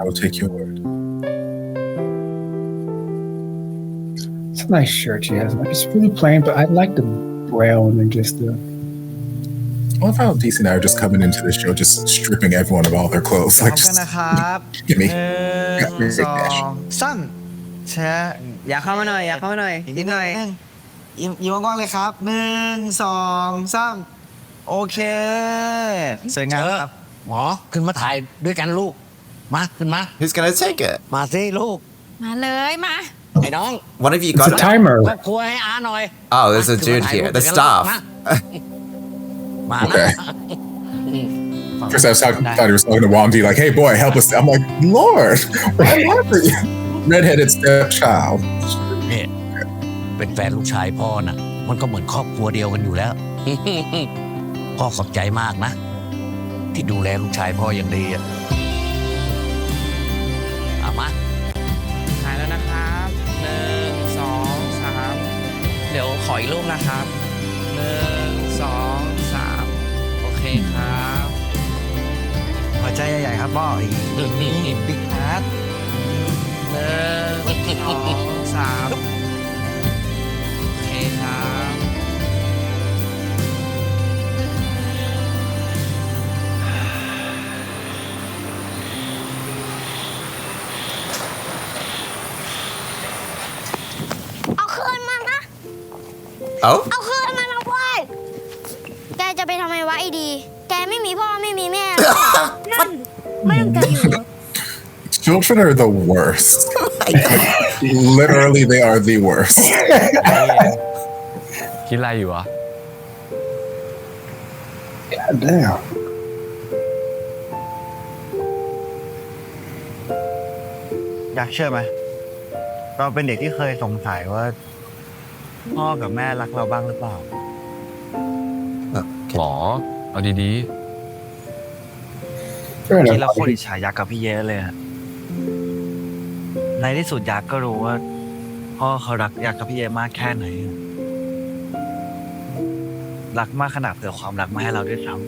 will take your word. It's a nice shirt she has. It's really plain, but I like the brown and just the. I love how DC and I are just coming into the show, just stripping everyone of all their clothes. พร้อ Like, มกัน just นะครับ give me. หนึ่งสองสามแชร์ อยากเข้ามาหน่อยอยากเข้ามาหน่อยนิดหน่อย ยิ้มกว้างๆเลยครับหนึ่งสองสามโอเคสวยงามครับ หมอขึ้นมาถ่ายด้วยกันลูก มาขึ้นมา Who's gonna take it? มาสิลูก มาเลยมา ไอ้น้อง One of you It's got a it? timer. ครอบครัวให้อาหน่อย Oh, there's a dude here. The staff. มา Okay. นะ First, thought he was talking to Wandee, like, "Hey, boy, help us!" I'm like, "Lord, what happened?" Redheaded stepchild. เนี่ยเป็นแฟนลูกชายพ่อน่ะ มันก็เหมือนครอบครัวเดียวกันอยู่แล้ว พ่อขอบใจมากนะ ที่ดูแลลูกชายพ่ออย่างดีอ่ะเอามา ถ่ายแล้วนะครับหนึ่งสองสามเดี๋ยวขออีกรูปนะครับหนึ่งสองสามโอเคครับ หัวใจใหญ่ๆครับพ่ออีกบิ๊กฮาร์ด หนึ่งสองสามโอเคครับ เอาคืนมานะ Oh? เอาคืนมานะเว้ย แกจะไปทำไมวะไอ้ดี แกไม่มีพ่อไม่มีแม่หรอกนั่นไม่ต้องแกอยู่ Children are the worst. Literally, they are the worst. คิดอะไรอยู่อ่ะ God damn. อยากเชื่อไหมเราเป็นเด็กที่เคยสงสัยว่าพ่อกับแม่รักเราบ้างหรือเปล่า หรอ เอาดี คิดแล้วโคตรอิจฉายักษ์กับพี่เยเลยอะในที่สุดยักษ์ก็รู้ว่าพ่อเขารักยักษ์กับพี่เยมากแค่ไหน รักมากขนาดเผื่อความรักมาให้เราด้วยซ้ำ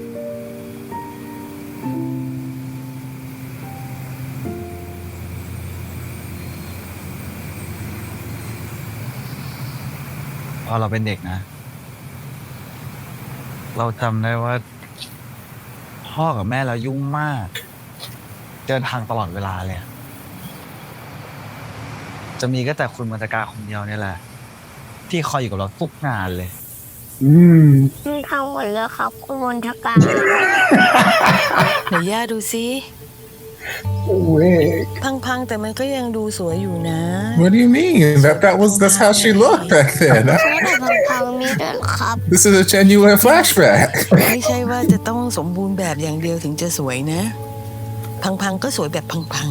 พอเราเป็นเด็กนะ เราจำได้ว่าพ่อกับแม่เรายุ่งมากเดินทางตลอดเวลาเลยจะมีก็แต่คุณมัตการคนเดียวนี่แหละ ที่คอยอยู่กับเราทุกงานเลยทำหมดแล้วครับคุณมนทการ ไหนย่าดูซิ Wait. พังๆแต่มันก็ยังดูสวยอยู่นะ What do you mean? That's how she looked back then. พังๆมีด้วยเหรอครับ This is a genuine flashback. ไม่ใช่ว่าจะต้องสมบูรณ์แบบอย่างเดียวถึงจะสวยนะ พังๆก็สวยแบบพัง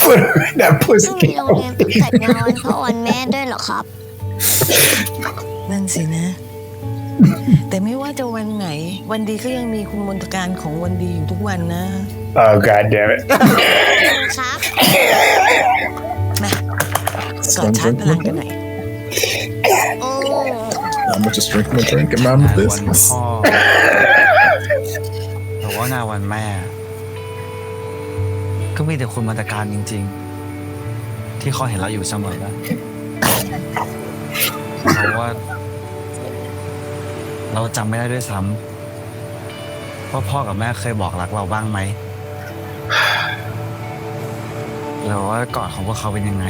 Put her in that ต้องมี pussy. โรงเรียนฝึกจัดงานวันพ่อวันแม่ด้วยเหรอครับ ๆนั่นสินะ แต่ไม่ว่าจะวันไหน วันดีก็ยังมีคุณมนตการของวันดีอยู่ทุกวันนะ Oh, God damn it. ครับ มากอดชาร์จพลังกันหน่อย โอ้ I'm gonna just drink my drink and mind my วัน business. พ่อหรือว่างานวันแม่ ก็มีแต่คุณมัตการจริงๆ ที่คอยเห็นเราอยู่เสมอเพราะว่าเราจำไม่ได้ด้วยซ้ำว่าพ่อกับแม่เคยบอกรักเราบ้างไหมหรือว่ากอดของพวกเขาเป็นยังไง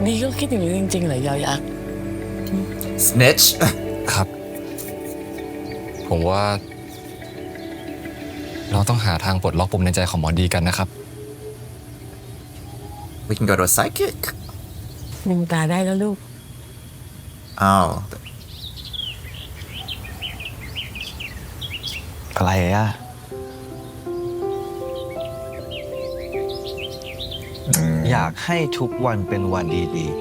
นี่ก็คิดอย่างนี้จริงๆเหรอยอยักษ์ Snitch ครับ ผมว่า เราต้องหาทางปลดล็อกปมในใจของหมอดีกันนะครับ we can go to a psychic ลืมตาได้แล้วลูก oh อะไรอ่ะ อยากให้ทุกวันเป็นวันดีๆ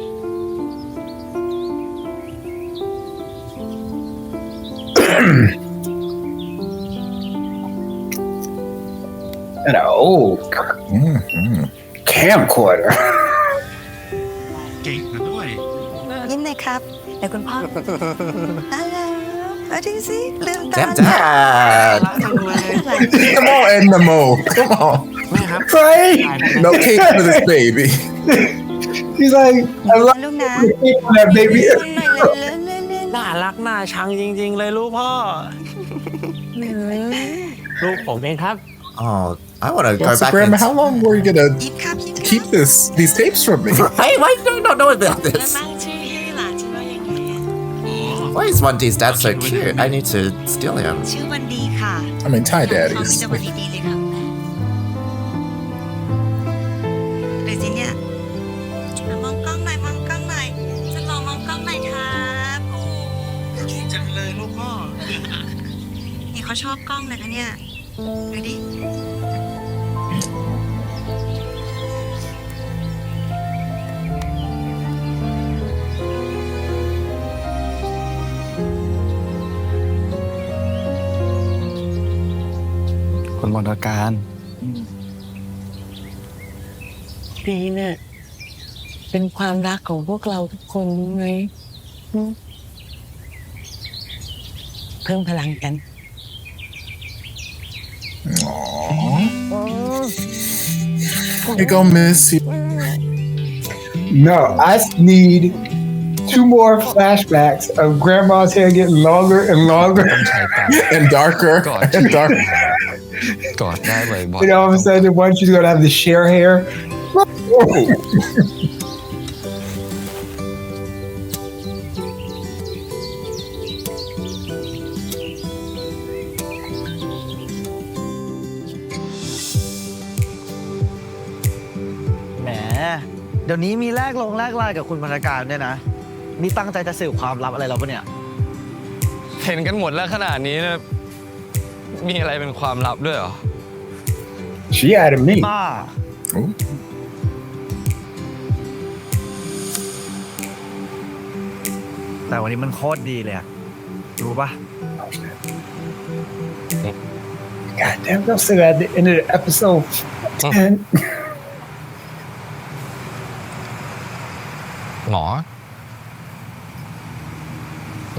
And an old camcorder. ยิ้มเลยครับแต่คุณพ่อเอาจริงสิลืมตา damn dad Come on, Edmo. Come on. Right? No cake for this baby. He's like, I love ลูกนะ that baby. น่ารักน่าชังจริงๆเลยลูกพ่อ ลูกผมเองครับ oh I want to go So, back Grandma, and how long were you gonna keep these tapes from me? hey why do I not know about this ตั้งชื่อให้หลานชื่อว่ายังไงอะ why is Wandee's dad so cute I need to steal him ชื่อวันดีค่ะ I mean, Thai daddies. จะวันดีๆเลยค่ะดูสิเนี่ยมองกล้องหน่อยมองกล้องหน่อยฉันลองมองกล้องหน่อยครับโอ้เก่งจังเลยลูกพ่อนี่เขาชอบกล้องนะคะเนี่ยดูดิ คุณมนตการ ดีเนี่ยเป็นความรักของพวกเราทุกคนรู้ไหมเพิ่มพลังกัน We gonna miss you. No, I need 2 more flashbacks of grandma's hair getting longer and longer. And darker and darker. กอดได้บ่อย And all of a sudden, one she's gonna have the share hair. แหม เดี๋ยวนี้มีแลกลงแลกไลน์กับคุณบรรณาการด้วยนะ นี่ตั้งใจจะสืบความลับอะไรเราปะเนี่ย ๆเห็นกันหมดแล้วขนาดนี้นะมีอะไรเป็นความลับด้วยเหรอ She added me. ป้า Ooh. แต่วันนี้มันโคตรดีเลยอะรู้ปะ God damn, I'm still at the end of the episode. 10. หมอ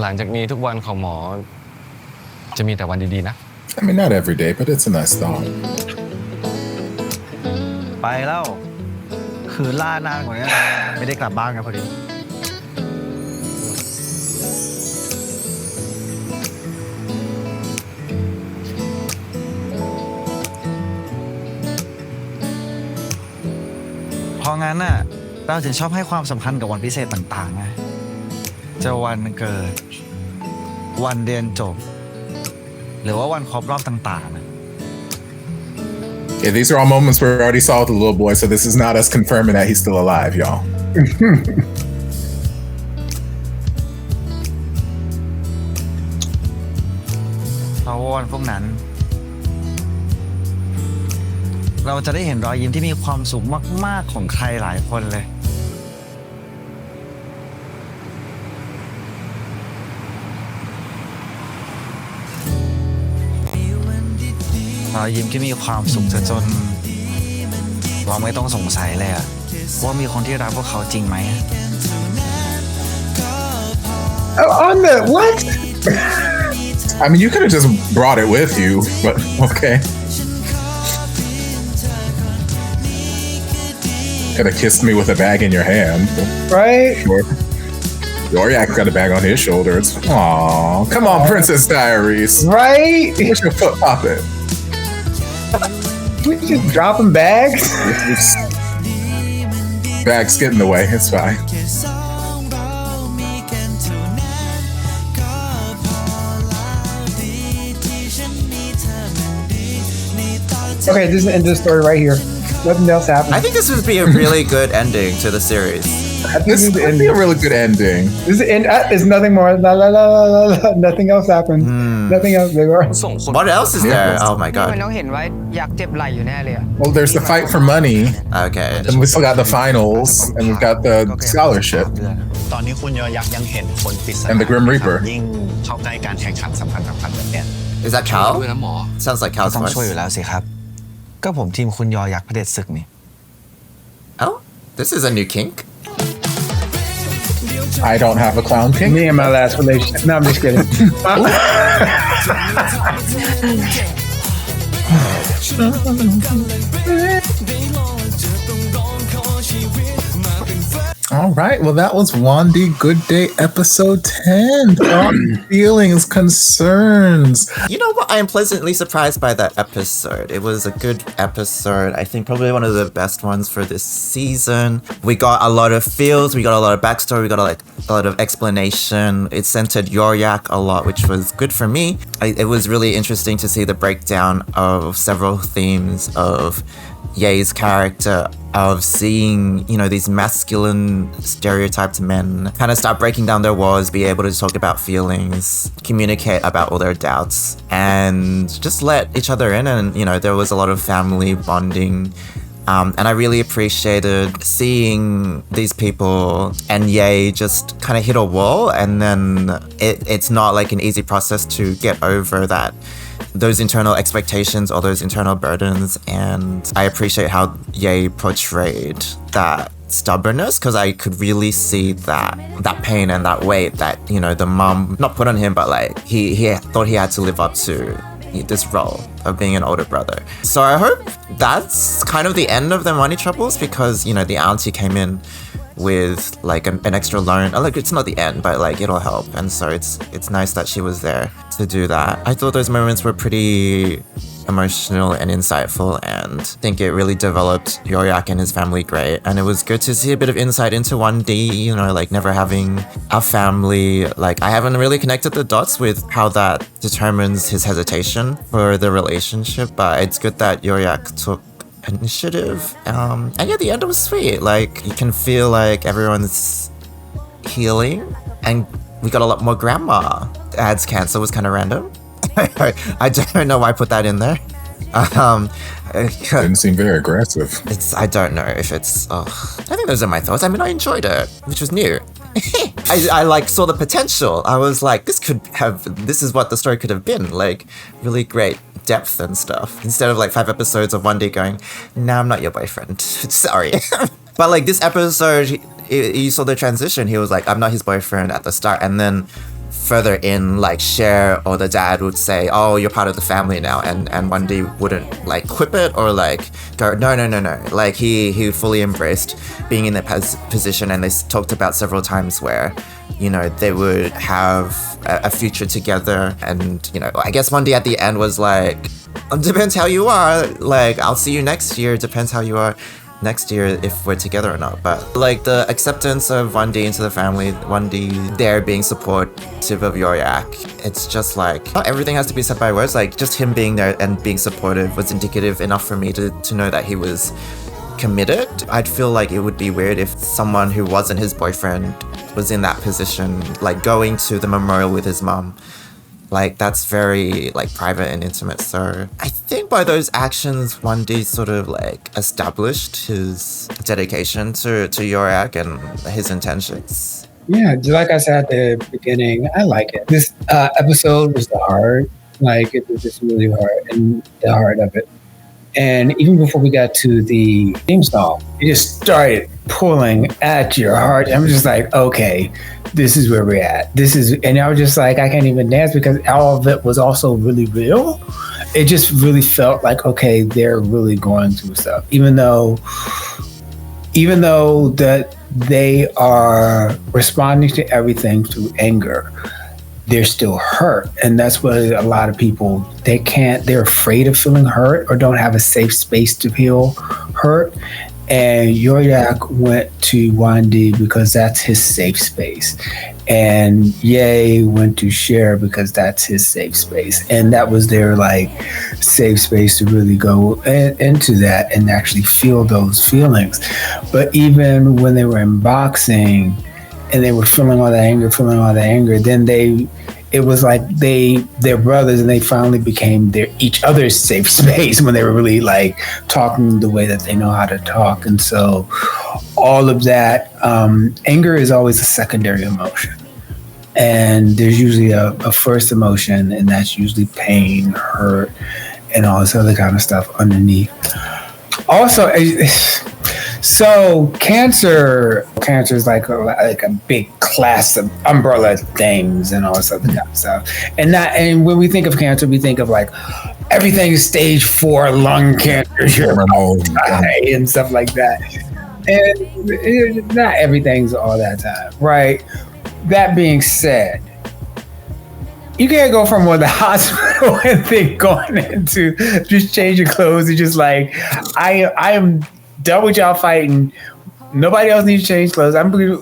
หลังจากนี้ทุกวันของหมอ จะมีแต่วันดีๆนะ I mean, not every day, but it's a nice thought. ไปแล้ว คือล่านานกว่านี้ไม่ได้กลับบ้านกันพอดี เพราะงั้นน่ะ เราถึงชอบให้ความสำคัญกับวันพิเศษต่างๆไงจะวันเกิด วันเรียนจบ หรือว่าวันครบรอบต่างๆนะ Yeah, these are all moments where we already saw with the little boy, so this is not us confirming that he's still alive, y'all. เพราะว่าวันพวกนั้น เราจะได้เห็นรอยยิ้มที่มีความสุขมากๆของใครหลายคนเลย รอยยิ้มที่มีความสุขจนเราไม่ต้องสงสัยเลยอะว่ามีคนที่รักพวกเขาจริงไหม On the what? I mean, you could have just brought it with you, but okay. Could have kissed me with a bag in your hand. Right? Sure. Yoryak got a bag on his shoulders. Aw, come on, Princess Diaries. Right? Where's your foot popping? We just dropping bags? Bags get in the way. It's fine. Okay, this is the end of the story right here. Nothing else happened. I think this would be a really good ending to the series. I think This would be a really good ending. This is the end. There's nothing more. La, la, la, la, la, la. Nothing else happened. Nothing else. They were. ส่งคน What else is there? Oh my มัน god. ต้องเห็นว่าอยากเจ็บไหล่อยู่แน่เลยอะ Well, there's the fight for money, Okay. and we still got the finals, and we've got the scholarship. ตอนนี้คุณยอยักษ์ยังเห็นคนปริศนา And the Grim Reaper. ยิ่งเข้าใกล้การแข่งขันสำคัญแบบเนี้ย Is that ด้วย Cal? นะหมอ Sounds like ก็ Cal's ต้องช่วยอยู่ voice. แล้วสิครับ ก็ผมทีมคุณยอยักษ์เผด็จศึกนี่ Oh, this is a new kink. I don't have a clown king. Me and my last relationship. No, I'm just kidding. All right. Well, that was Wandee Goodday, episode 10. Thoughts, feelings, concerns. You know what? I am pleasantly surprised by that episode. It was a good episode. I think probably one of the best ones for this season. We got a lot of feels. We got a lot of backstory. We got a lot of explanation. It centered Yoryak a lot, which was good for me. It was really interesting to see the breakdown of several themes of Ye's character, of seeing, you know, these masculine stereotyped men kind of start breaking down their walls, be able to talk about feelings, communicate about all their doubts, and just let each other in. And, you know, there was a lot of family bonding. And I really appreciated seeing these people and Ye just kind of hit a wall, and then it's not like an easy process to get over those internal expectations or those internal burdens. And I appreciate how Ye portrayed that stubbornness, because I could really see that pain and that weight that, you know, the mom not put on him, but like he thought he had to live up to this role of being an older brother. So I hope that's kind of the end of the money troubles, because, you know, the auntie came in with like an extra loan. Like, it's not the end, but like it'll help. And so it's nice that she was there to do that. I thought those moments were pretty emotional and insightful, and I think it really developed Yoyak and his family great. And it was good to see a bit of insight into Wandee, you know, like never having a family. Like, I haven't really connected the dots with how that determines his hesitation for the relationship, but it's good that Yoyak took initiative. And yeah, the end was sweet. Like, you can feel like everyone's healing, and we got a lot more grandma. Ad's cancer was kind of random. I don't know why I put that in there. Didn't seem very aggressive. I don't know if it's. I think those are my thoughts. I mean, I enjoyed it, which was new. I like saw the potential. I was like, this is what the story could have been. Like, really great depth and stuff. Instead of like 5 episodes of Wandee going, "No, I'm not your boyfriend. Sorry." But like this episode, you saw the transition. He was like, "I'm not his boyfriend" at the start, and then further in, like, Cher or the dad would say, "Oh, you're part of the family now," and Wandee wouldn't like quip it or like go, no. Like, he fully embraced being in that position, and they talked about several times where, you know, they would have a future together. And, you know, I guess Wandee at the end was like, depends how you are, like, I'll see you next year, depends how you are next year if we're together or not. But like the acceptance of Wandee into the family, Wandee there being supportive of Yoyak, it's just like, not everything has to be said by words. Like, just him being there and being supportive was indicative enough for me to know that he was committed. I'd feel like it would be weird if someone who wasn't his boyfriend was in that position, like going to the memorial with his mum. Like, that's very, like, private and intimate. So I think by those actions, Wandee sort of, like, established his dedication to Yoyak and his intentions. Yeah, like I said at the beginning, I like it. This episode was the heart. Like, it was just really hard, and the heart of it. And even before we got to the theme song, it just started pulling at your heart. I'm just like, okay, this is where we're at. And I was just like, I can't even dance, because all of it was also really real. It just really felt like, okay, they're really going through stuff. Even though that they are responding to everything through anger, they're still hurt. And that's what a lot of people, they're afraid of feeling hurt or don't have a safe space to feel hurt. And Yoyak went to Wandee because that's his safe space. And Ye went to Cher because that's his safe space. And that was their, like, safe space to really go into that and actually feel those feelings. But even when they were in boxing and they were feeling all the anger, then it was like they're brothers, and they finally became each other's safe space when they were really, like, talking the way that they know how to talk. And so all of that, anger is always a secondary emotion. And there's usually a first emotion, and that's usually pain, hurt, and all this other kind of stuff underneath. Also, so cancer is like a big class of umbrella things and all this other kind of stuff. And when we think of cancer, we think of like everything is stage 4 lung cancer, and stuff like that. And not everything's all that time, right? That being said, you can't go from the hospital and then going into just changing clothes and just like, I am done with y'all fighting. Nobody else needs to change clothes.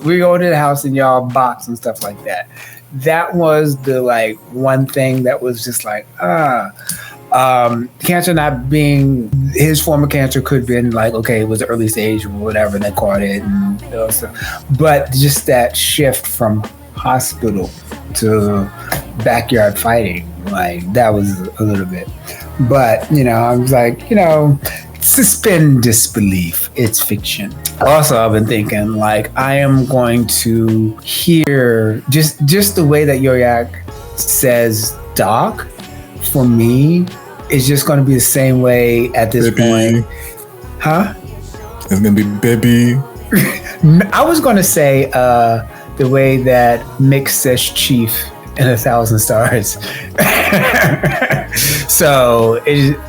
We go to the house and y'all box and stuff like that. That was the, like, one thing that was just like, cancer not being his form of cancer could have been like, okay, it was an early stage or whatever, and they caught it and stuff. But just that shift from hospital to backyard fighting, like, that was a little bit. But, you know, I was like, you know, suspend disbelief. It's fiction. Also, I've been thinking, like, I am going to hear just the way that Yoyak says doc, for me, is just going to be the same way at this point. Huh? It's going to be baby. I was going to say the way that Mick says chief and 1,000 stars. So,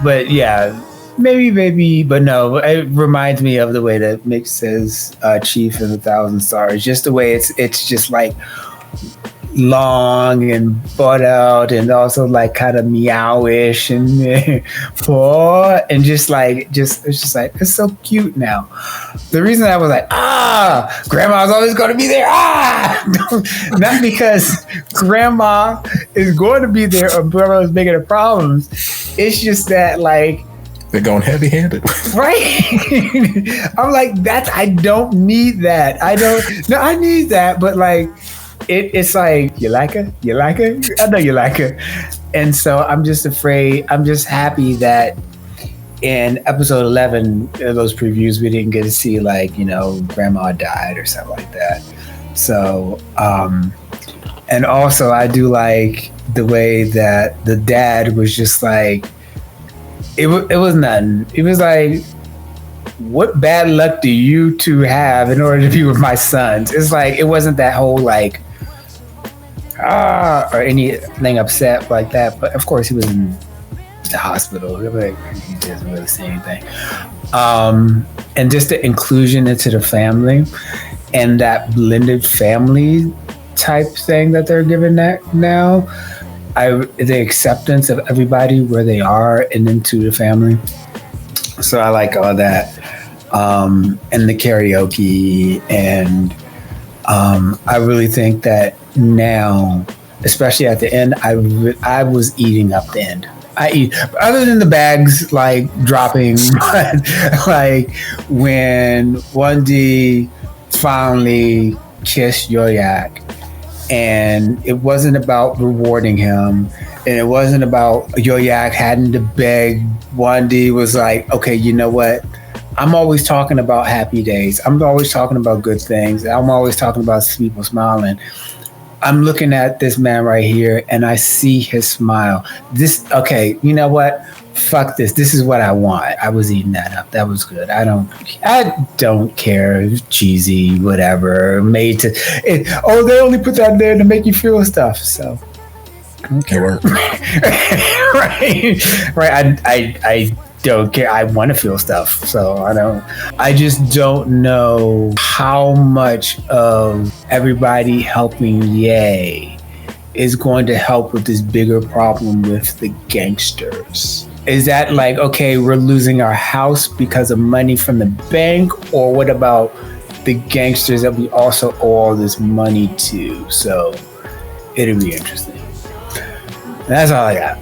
but yeah, maybe, but no, it reminds me of the way that Mick says Chief and 1,000 stars. Just the way it's just like long and thought out, and also like kind of meowish and and it's just like it's so cute now. The reason I was like grandma's always going to be there, not because grandma is going to be there or grandma is making the problems. It's just that like they're going heavy-handed, right? I'm like, I don't need that. I need that, but like it's like, you like her? I know you like her. And so I'm just happy that in episode 11, those previews, we didn't get to see like, grandma died or something like that. So, and also I do like the way that the dad was just like, it was nothing. It was like, what bad luck do you two have in order to be with my sons? It's like, it wasn't that whole like, or anything upset like that. But of course he was in the hospital. Like, he doesn't really say anything. And just the inclusion into the family and that blended family type thing that they're giving that now. The acceptance of everybody where they are and into the family. So I like all that. And the karaoke, and I really think that now, especially at the end, I was eating up the end. I eat, other than the bags like dropping, like when Wandee finally kissed Yoyak, and it wasn't about rewarding him, and it wasn't about Yoyak having to beg. Wandee was like, okay, you know what? I'm always talking about happy days. I'm always talking about good things. I'm always talking about people smiling. I'm looking at this man right here and I see his smile. Okay, you know what? Fuck this. This is what I want. I was eating that up. That was good. I don't care. It's cheesy, whatever. They only put that there to make you feel stuff. So I don't care. Right. I don't care. I want to feel stuff. So I just don't know how much of everybody helping Ye is going to help with this bigger problem with the gangsters. Is that like, okay, we're losing our house because of money from the bank? Or what about the gangsters that we also owe all this money to? So it'll be interesting. That's all I got.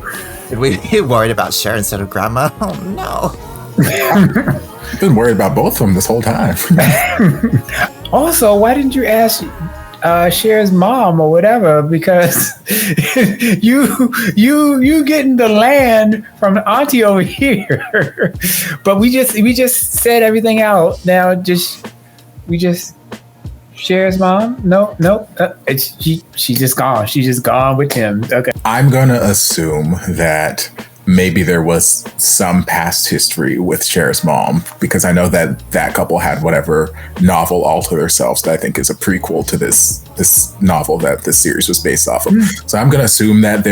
Did we be worried about Cher instead of Grandma? Oh no. I've been worried about both of them this whole time. Also, why didn't you ask Cher's mom or whatever? Because you getting the land from the auntie over here. But we just said everything out. Now we just Cher's mom? No. She's just gone. She's just gone with him. Okay. I'm gonna assume that maybe there was some past history with Cher's mom, because I know that couple had whatever novel All to Themselves that I think is a prequel to this novel that this series was based off of. So I'm gonna assume that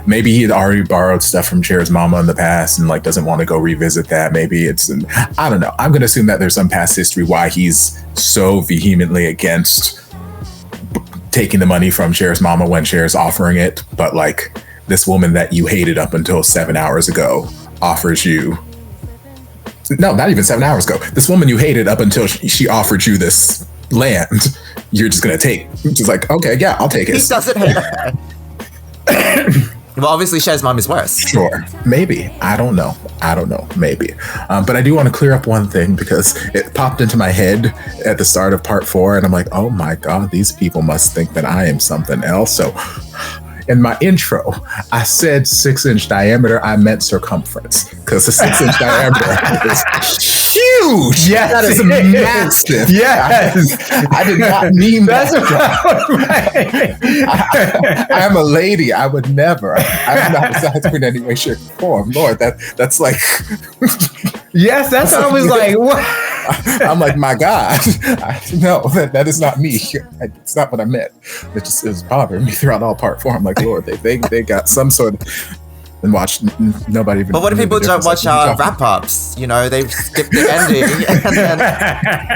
maybe he had already borrowed stuff from Cher's mama in the past and like doesn't want to go revisit that. Maybe I don't know. I'm gonna assume that there's some past history why he's so vehemently against taking the money from Cher's mama when Cher's offering it, but like this woman that you hated up until 7 hours ago offers you, no, not even 7 hours ago, this woman you hated up until she offered you this land, you're just gonna take. She's like, okay, yeah, I'll take it. He doesn't hate her. Well, obviously Cher's mom is worse. Sure, maybe. I don't know, maybe. But I do want to clear up one thing, because it popped into my head at the start of part 4, and I'm like, oh my God, these people must think that I am something else. So in my intro, I said 6-inch diameter. I meant circumference, because the 6-inch diameter is huge. Yes, that is massive. Yes, I did not mean that's that. I'm a lady. I would never. I'm not a size queen in any way, shape, or form. Lord, that's like. Yes, that's what I was like. What? I'm like, my God, no, that is not me. It's not what I meant. It was bothering me throughout all part 4. I'm like, Lord, they got some sort of. And watch, nobody even. But what if people don't watch our wrap-ups? You know, they skip the ending, and then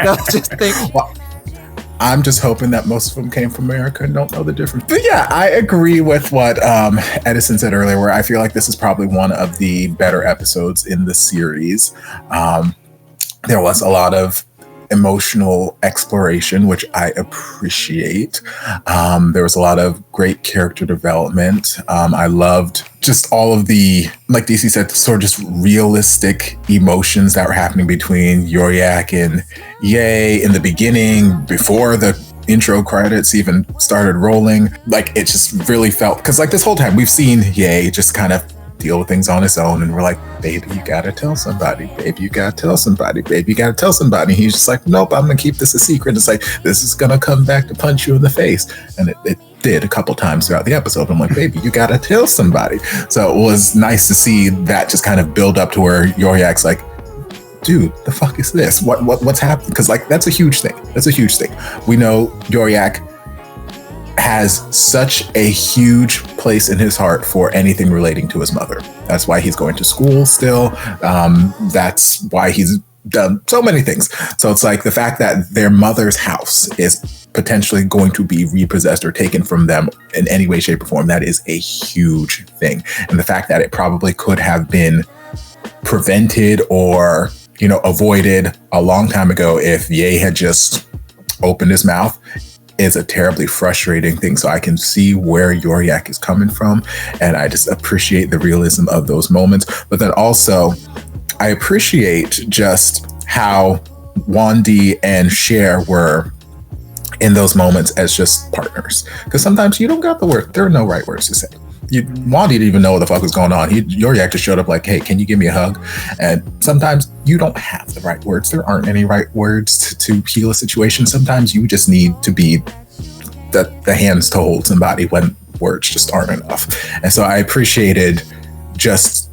they'll just think. Well, I'm just hoping that most of them came from America and don't know the difference. But yeah, I agree with what Edison said earlier, where I feel like this is probably one of the better episodes in the series. There was a lot of emotional exploration, which I appreciate. There was a lot of great character development. I loved just all of the, like DC said, sort of just realistic emotions that were happening between Yoryak and Ye in the beginning, before the intro credits even started rolling. Like, it just really felt, because like this whole time we've seen Ye just kind of deal with things on his own, and we're like, baby, you gotta tell somebody, baby, you gotta tell somebody, baby, you gotta tell somebody. And he's just like, nope, I'm gonna keep this a secret. It's like, this is gonna come back to punch you in the face. And it did a couple times throughout the episode. I'm like, baby, you gotta tell somebody. So it was nice to see that just kind of build up to where Yoryak's like, dude, the fuck is this? What's happening? Because like, that's a huge thing. That's a huge thing. We know Yoryak has such a huge place in his heart for anything relating to his mother. That's why he's going to school still. That's why he's done so many things. So it's like the fact that their mother's house is potentially going to be repossessed or taken from them in any way, shape, or form, that is a huge thing. And the fact that it probably could have been prevented or, you know, avoided a long time ago if Ye had just opened his mouth, is a terribly frustrating thing. So I can see where Yoryak is coming from, and I just appreciate the realism of those moments. But then also, I appreciate just how Wandee and Cher were in those moments as just partners. Because sometimes you don't got the word. There are no right words to say. Wandee didn't even know what the fuck was going on. Yoryak just showed up like, hey, can you give me a hug? And sometimes you don't have the right words. There aren't any right words to heal a situation. Sometimes you just need to be the hands to hold somebody when words just aren't enough. And so I appreciated just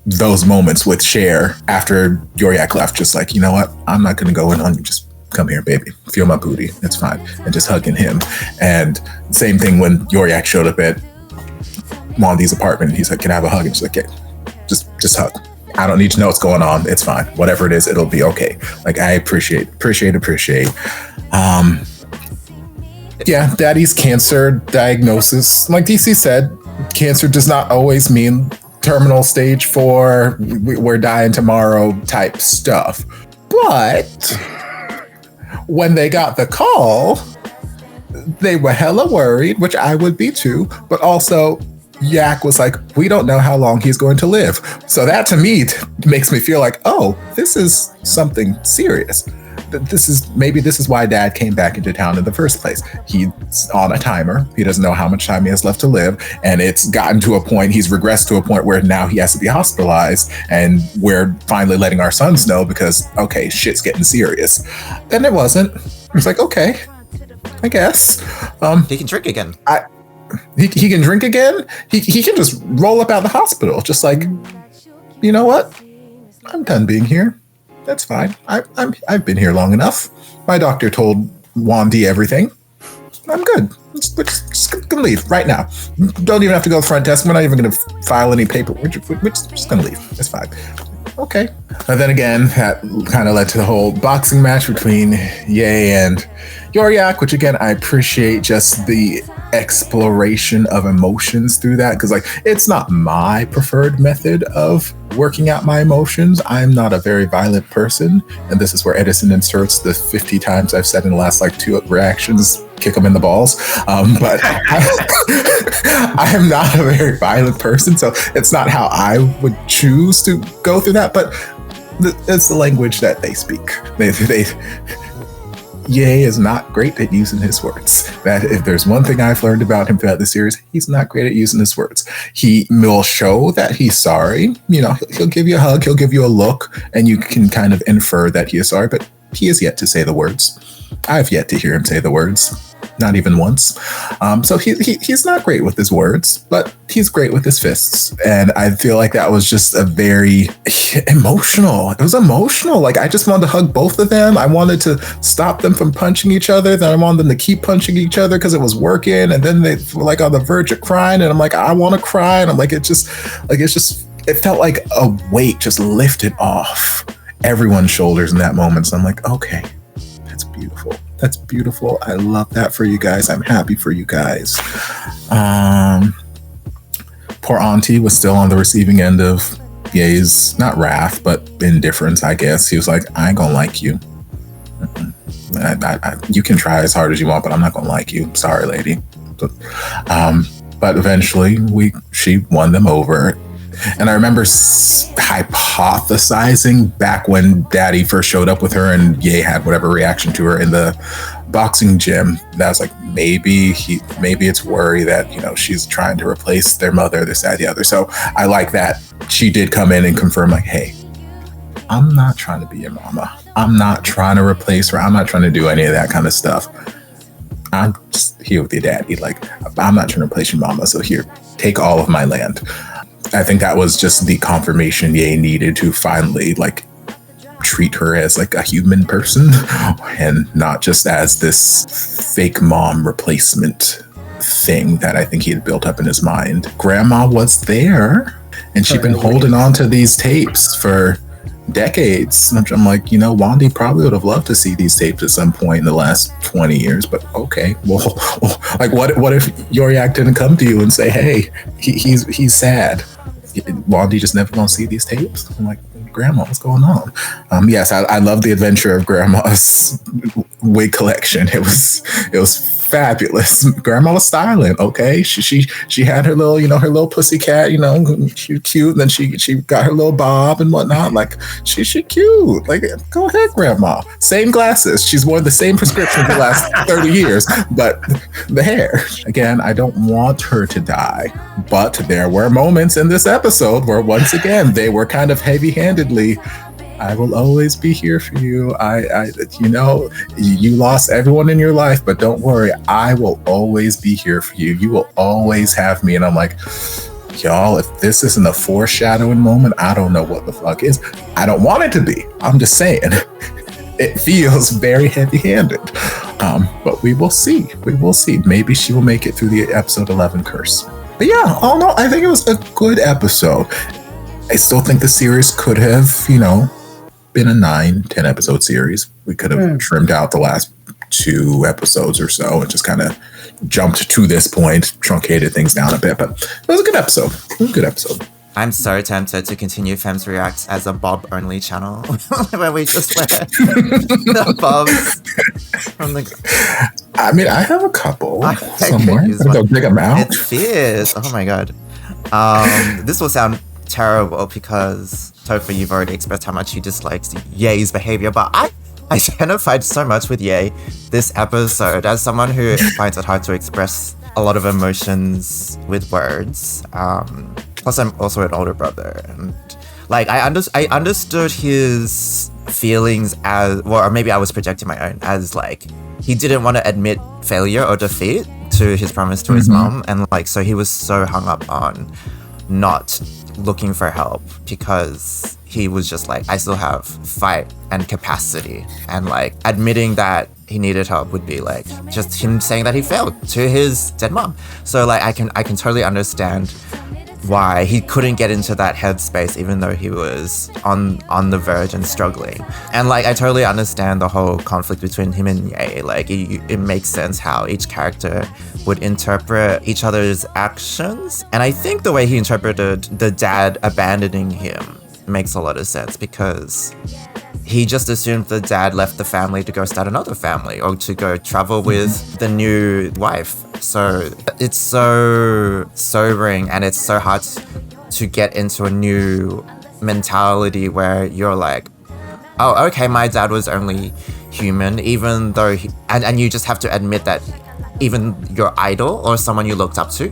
those moments with Cher after Yoryak left, just like, you know what? I'm not going to go in on you. Just come here, baby. Feel my booty. It's fine. And just hugging him. And same thing when Yoryak showed up at Wandee's apartment. He's like, can I have a hug? And she's like, yeah, just hug. I don't need to know what's going on. It's fine. Whatever it is, it'll be okay. Like, I appreciate. Yeah, daddy's cancer diagnosis. Like DC said, cancer does not always mean terminal stage 4, we're dying tomorrow type stuff. But when they got the call, they were hella worried, which I would be too, but also Yak was like, we don't know how long he's going to live. So that to me makes me feel like, oh, this is something serious. This is why dad came back into town in the first place. He's on a timer. He doesn't know how much time he has left to live. And it's gotten to a point, he's regressed to a point where now he has to be hospitalized. And we're finally letting our sons know because, okay, shit's getting serious. And it wasn't. It's like, okay, I guess. He can drink again. He can drink again. He can just roll up out of the hospital. Just like, you know what? I'm done being here. That's fine. I've been here long enough. My doctor told Wandee everything. I'm good. We're just gonna leave right now. Don't even have to go to the front desk. We're not even gonna file any paper. We're just gonna leave. It's fine. Okay. And then again, that kind of led to the whole boxing match between Ye and Yoryak, which again, I appreciate just the exploration of emotions through that, because like, it's not my preferred method of working out my emotions. I'm not a very violent person, and this is where Edison inserts the 50 times I've said in the last like 2 reactions, kick them in the balls. But I am not a very violent person, so it's not how I would choose to go through that, but it's the language that they speak. Ye is not great at using his words. That if there's one thing I've learned about him throughout the series, he's not great at using his words. He will show that he's sorry. You know, he'll give you a hug, he'll give you a look, and you can kind of infer that he is sorry, but he has yet to say the words. I've yet to hear him say the words. not even once. So he's not great with his words, but he's great with his fists. And I feel like that was just a very emotional. It was emotional. Like I just wanted to hug both of them. I wanted to stop them from punching each other. Then I wanted them to keep punching each other because it was working. And then they were like on the verge of crying. And I'm like, I want to cry. And I'm like, it felt like a weight just lifted off everyone's shoulders in that moment. So I'm like, okay, that's beautiful. That's beautiful. I love that for you guys. I'm happy for you guys. Poor Auntie was still on the receiving end of Ye's, not wrath, but indifference, I guess. He was like, I ain't gonna like you. You can try as hard as you want, but I'm not gonna like you. Sorry, lady. But eventually she won them over. And I remember hypothesizing back when Daddy first showed up with her and Ye had whatever reaction to her in the boxing gym. That was like, maybe it's worry that, she's trying to replace their mother, this, that, the other. So I like that she did come in and confirm like, hey, I'm not trying to be your mama. I'm not trying to replace her. I'm not trying to do any of that kind of stuff. I'm just here with your daddy. Like, I'm not trying to replace your mama. So here, take all of my land. I think that was just the confirmation Ye needed to finally treat her as like a human person and not just as this fake mom replacement thing that I think he had built up in his mind. Grandma was there and she'd been holding on to these tapes for decades. I'm like, Wandee probably would have loved to see these tapes at some point in the last 20 years, but okay. Well, like what if Yoryak didn't come to you and say, hey, he's sad. Wandee just never gonna see these tapes? I'm like, Grandma, what's going on? Yes, I love the adventure of Grandma's wig collection. It was fabulous. Grandma was styling. Okay, she had her little her little pussycat. She was cute. And then she got her little bob and whatnot. Like she cute. Like go ahead, Grandma. Same glasses. She's worn the same prescription for the last 30 years. But the hair again. I don't want her to die. But there were moments in this episode where once again they were kind of heavy-handedly, I will always be here for you. You lost everyone in your life, but don't worry, I will always be here for you. You will always have me. And I'm like, y'all, if this isn't a foreshadowing moment, I don't know what the fuck is. I don't want it to be. I'm just saying. It feels very heavy-handed. But we will see. We will see. Maybe she will make it through the episode 11 curse. But yeah, all in all, I think it was a good episode. I still think the series could have, been a 9-10 episode series. We could have trimmed out the last 2 episodes or so and just kind of jumped to this point, truncated things down a bit. But it was a good episode. I'm so tempted to continue Femmes React as a Bob only channel where we just wear the bobs from the. I mean, I have a couple somewhere. Go dig them out. It's fierce. Oh my god. This will sound terrible because Topher, you've already expressed how much you disliked Ye's behavior, but I identified so much with Ye this episode as someone who finds it hard to express a lot of emotions with words. Plus, I'm also an older brother, and I understood his feelings as, well, or maybe I was projecting my own as he didn't want to admit failure or defeat to his promise to his mom, and so he was so hung up on not looking for help because he was just I still have fight and capacity, and admitting that he needed help would be just him saying that he failed to his dead mom. So I can totally understand why he couldn't get into that headspace even though he was on the verge and struggling. And I totally understand the whole conflict between him and Ye. It makes sense how each character would interpret each other's actions. And I think the way he interpreted the dad abandoning him makes a lot of sense because he just assumed the dad left the family to go start another family or to go travel with the new wife. So it's so sobering and it's so hard to get into a new mentality where you're oh, okay, my dad was only human, even though and you just have to admit that even your idol or someone you looked up to,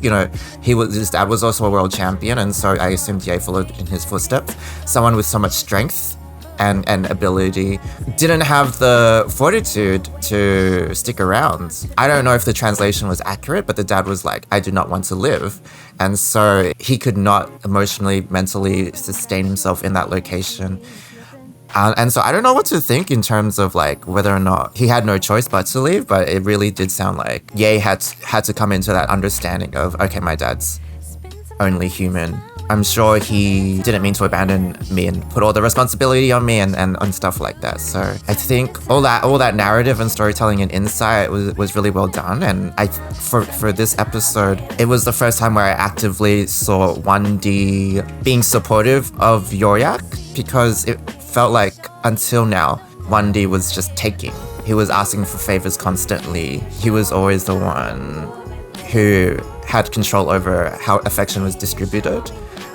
his dad was also a world champion, and so I assumed Ye followed in his footsteps. Someone with so much strength and ability didn't have the fortitude to stick around. I don't know if the translation was accurate, but the dad was like, I do not want to live. And so he could not emotionally, mentally sustain himself in that location. And so I don't know what to think in terms of like whether or not he had no choice but to leave, but it really did sound like Ye had to come into that understanding of, okay, my dad's only human. I'm sure he didn't mean to abandon me and put all the responsibility on me and stuff like that. So I think all that narrative and storytelling and insight was really well done. And for this episode, it was the first time where I actively saw Wandee being supportive of Yoyak, because it felt like until now, Wandee was just taking. He was asking for favors constantly. He was always the one who had control over how affection was distributed.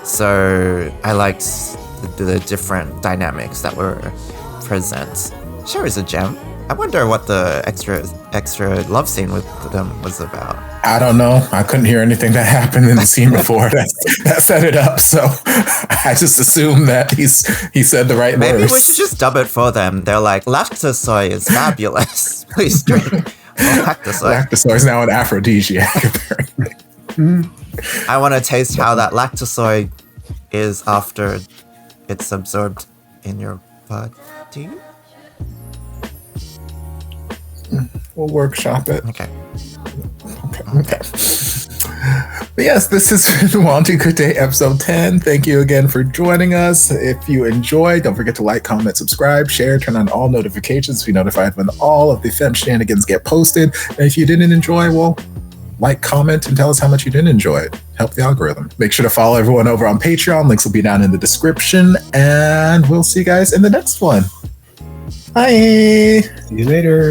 So I liked the different dynamics that were present. Sure is a gem. I wonder what the extra love scene with them was about. I don't know. I couldn't hear anything that happened in the scene before that set it up. So I just assumed that he said the right Maybe words. we should just dub it for them. They're like, lactosoy is fabulous. Please drink. Lactosoy. Lactosoy is now an aphrodisiac, apparently. I want to taste how that lactosoy is after it's absorbed in your body. We'll workshop it. Okay. But yes, this has been Wandee Goodday episode 10. Thank you again for joining us. If you enjoyed, don't forget to like, comment, subscribe, share, turn on all notifications to be notified when all of the Femme shenanigans get posted. And if you didn't enjoy, well, like, comment, and tell us how much you didn't enjoy it. Help the algorithm. Make sure to follow everyone over on Patreon. Links will be down in the description. And we'll see you guys in the next one. Bye. See you later.